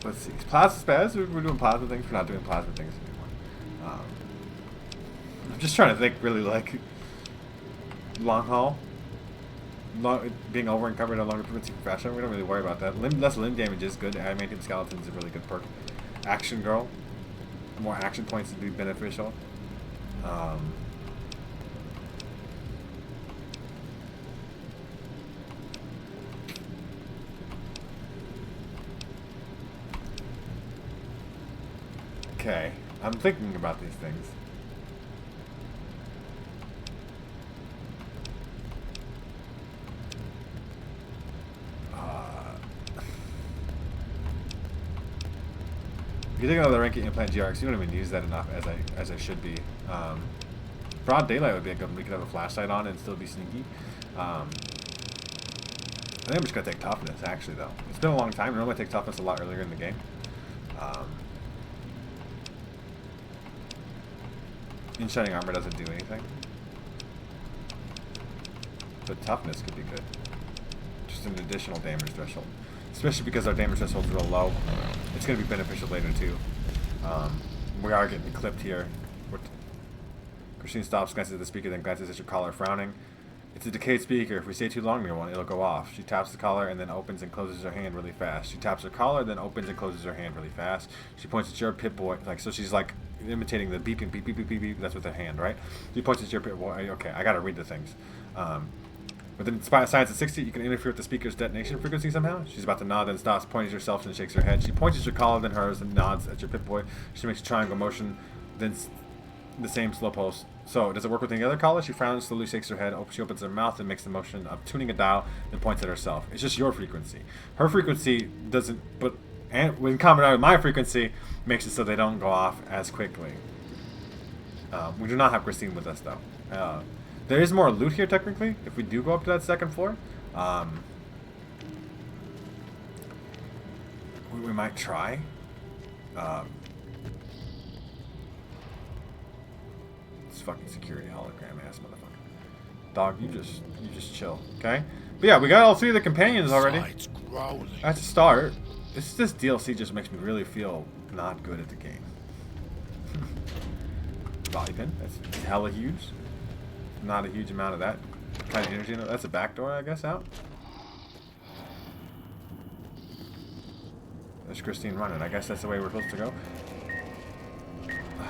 Let's see. Plasma spaz. We're doing plasma things. We're not doing plasma things anymore. I'm just trying to think really like long haul. Being over and covered no longer prevents you from fashion. We don't really worry about that. Less limb damage is good. Animating skeletons is a really good perk. Action girl. More action points would be beneficial. Okay, I'm thinking about these things. If you take another ranking implant GRX, you don't even use that enough as I should be. Broad daylight would be a good one. We could have a flashlight on and still be sneaky. I think I'm just gonna take toughness actually though. It's been a long time. I normally take toughness a lot earlier in the game. In shining armor doesn't do anything, but toughness could be good. Just an additional damage threshold. Especially because our damage threshold's real low. It's going to be beneficial later too. We are getting clipped here. Christine stops, glances at the speaker, then glances at your collar, frowning. It's a decayed speaker. If we stay too long near one, it'll go off. She taps the collar and then opens and closes her hand really fast. She taps her collar, then opens and closes her hand really fast. She points at your Pip-Boy, like, so she's like imitating the beeping, beep, beep, beep, beep, beep. That's with her hand, right? She points at your Pip-Boy. Okay, I gotta read the things. Within science at 60, you can interfere with the speaker's detonation frequency somehow. She's about to nod, then stops, pointing at herself, and shakes her head. She points at your collar, then hers, and nods at your Pip-Boy. She makes a triangle motion, then the same slow pulse. So, does it work with any other collar? She frowns, slowly shakes her head. She opens her mouth and makes the motion of tuning a dial, then points at herself. It's just your frequency. Her frequency doesn't, but when combined with my frequency, makes it so they don't go off as quickly. We do not have Christine with us, though. There is more loot here, technically, if we do go up to that second floor. We might try. This fucking security hologram ass motherfucker. Dog, you just chill, okay? But yeah, we got all three of the companions already. That's a start. This DLC just makes me really feel not good at the game. Body pin, that's hella huge. Not a huge amount of that kind of energy. That's a back door, I guess, out. There's Christine running. I guess that's the way we're supposed to go.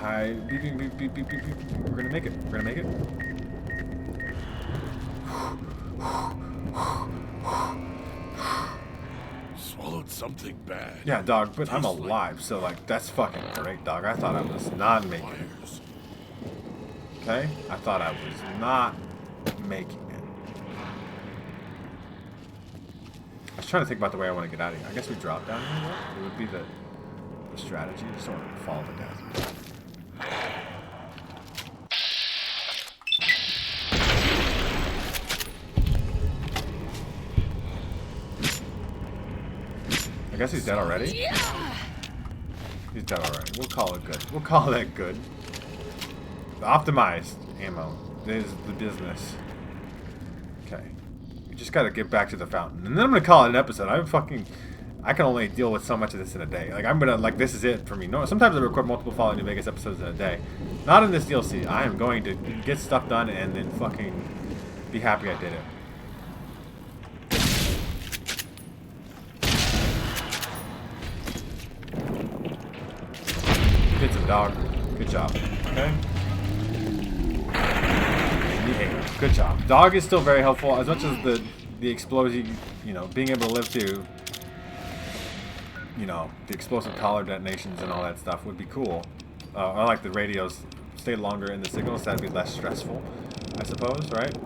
Hi, beep, beep, beep, beep, beep, beep, beep. We're gonna make it. We're gonna make it. Swallowed something bad. Yeah, dog, but I'm alive, so like that's fucking great, dog. I thought I was not making it. Okay? I thought I was not making it. I was trying to think about the way I want to get out of here. I guess we drop down here. It would be the strategy. Just don't want to fall to death. I guess he's dead already. He's dead already. We'll call it good. We'll call that good. Optimized ammo. This is the business. Okay. We just gotta get back to the fountain. And then I'm gonna call it an episode. I can only deal with so much of this in a day. Like, I'm gonna, like, this is it for me. No, sometimes I record multiple Fallout New Vegas episodes in a day. Not in this DLC. I am going to get stuff done and then fucking be happy I did it. Hits him, dog. Good job. Okay? Yeah, good job. Dog is still very helpful. As much as the explosive, you know, being able to live through, you know, the explosive collar detonations and all that stuff would be cool. I like the radios stay longer in the signals. That'd be less stressful, I suppose, right?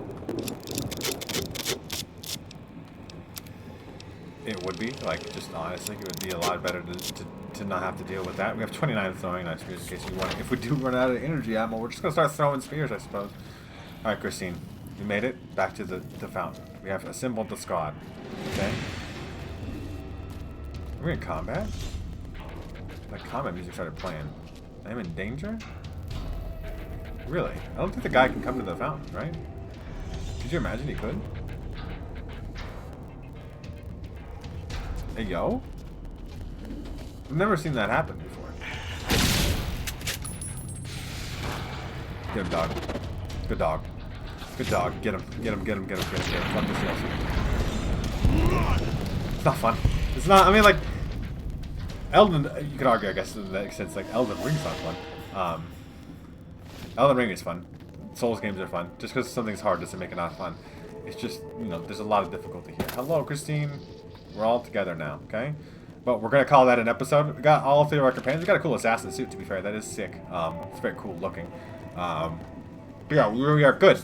It would be, like, just honestly, it would be a lot better to not have to deal with that. We have 29 throwing knife spears in case you want. If we do run out of energy ammo, we're just gonna start throwing spears, I suppose. All right, Christine, we made it back to the fountain. We have assembled the squad. Okay. Are we in combat? Like, combat music started playing. I'm in danger? Really? I don't think the guy can come to the fountain, right? Could you imagine he could? Hey, yo? I've never seen that happen before. Get him, dog. Good dog. Good dog. Get him. Get him, get him, get him, get him, get him. Fuck this DLC. It's not fun. It's not, I mean, like, Elden, you could argue, I guess, in that sense, like, Elden Ring's not fun. Elden Ring is fun. Souls games are fun. Just because something's hard doesn't make it not fun. It's just, you know, there's a lot of difficulty here. Hello, Christine. We're all together now, okay? But we're going to call that an episode. We got all three of our companions. We got a cool assassin suit, to be fair. That is sick. It's very cool looking. But yeah, we are good.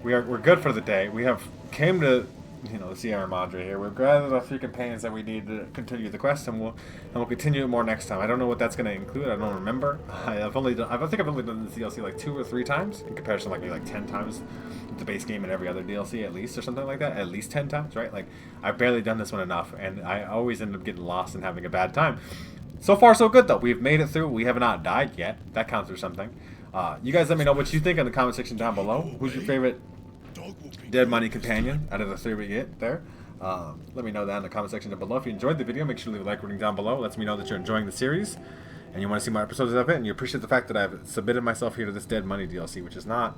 We're good for the day. We have came to, you know, the Sierra Madre here. We've gathered our three companions that we need to continue the quest, and we'll continue it more next time. I don't know what that's going to include. I don't remember. I think I've only done this DLC like 2 or 3 times in comparison to like maybe like 10 times with the base game and every other DLC at least, or something like that. At least 10 times, right? Like, I've barely done this one enough, and I always end up getting lost and having a bad time. So far, so good though. We've made it through. We have not died yet. That counts for something. You guys let me know what you think in the comment section down below. Who's your favorite Dead Money companion out of the 3 we get there? Let me know that in the comment section down below. If you enjoyed the video, make sure to leave a like rating down below. It lets me know that you're enjoying the series and you want to see more episodes of it, and you appreciate the fact that I've submitted myself here to this Dead Money DLC, which is not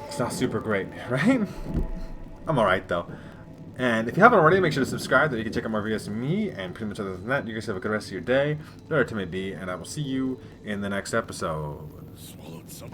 It's not super great, right? I'm alright though. And if you haven't already, make sure to subscribe so you can check out more videos from me. And pretty much other than that, you guys have a good rest of your day, whatever it may be, and I will see you in the next episode. Swallowed something.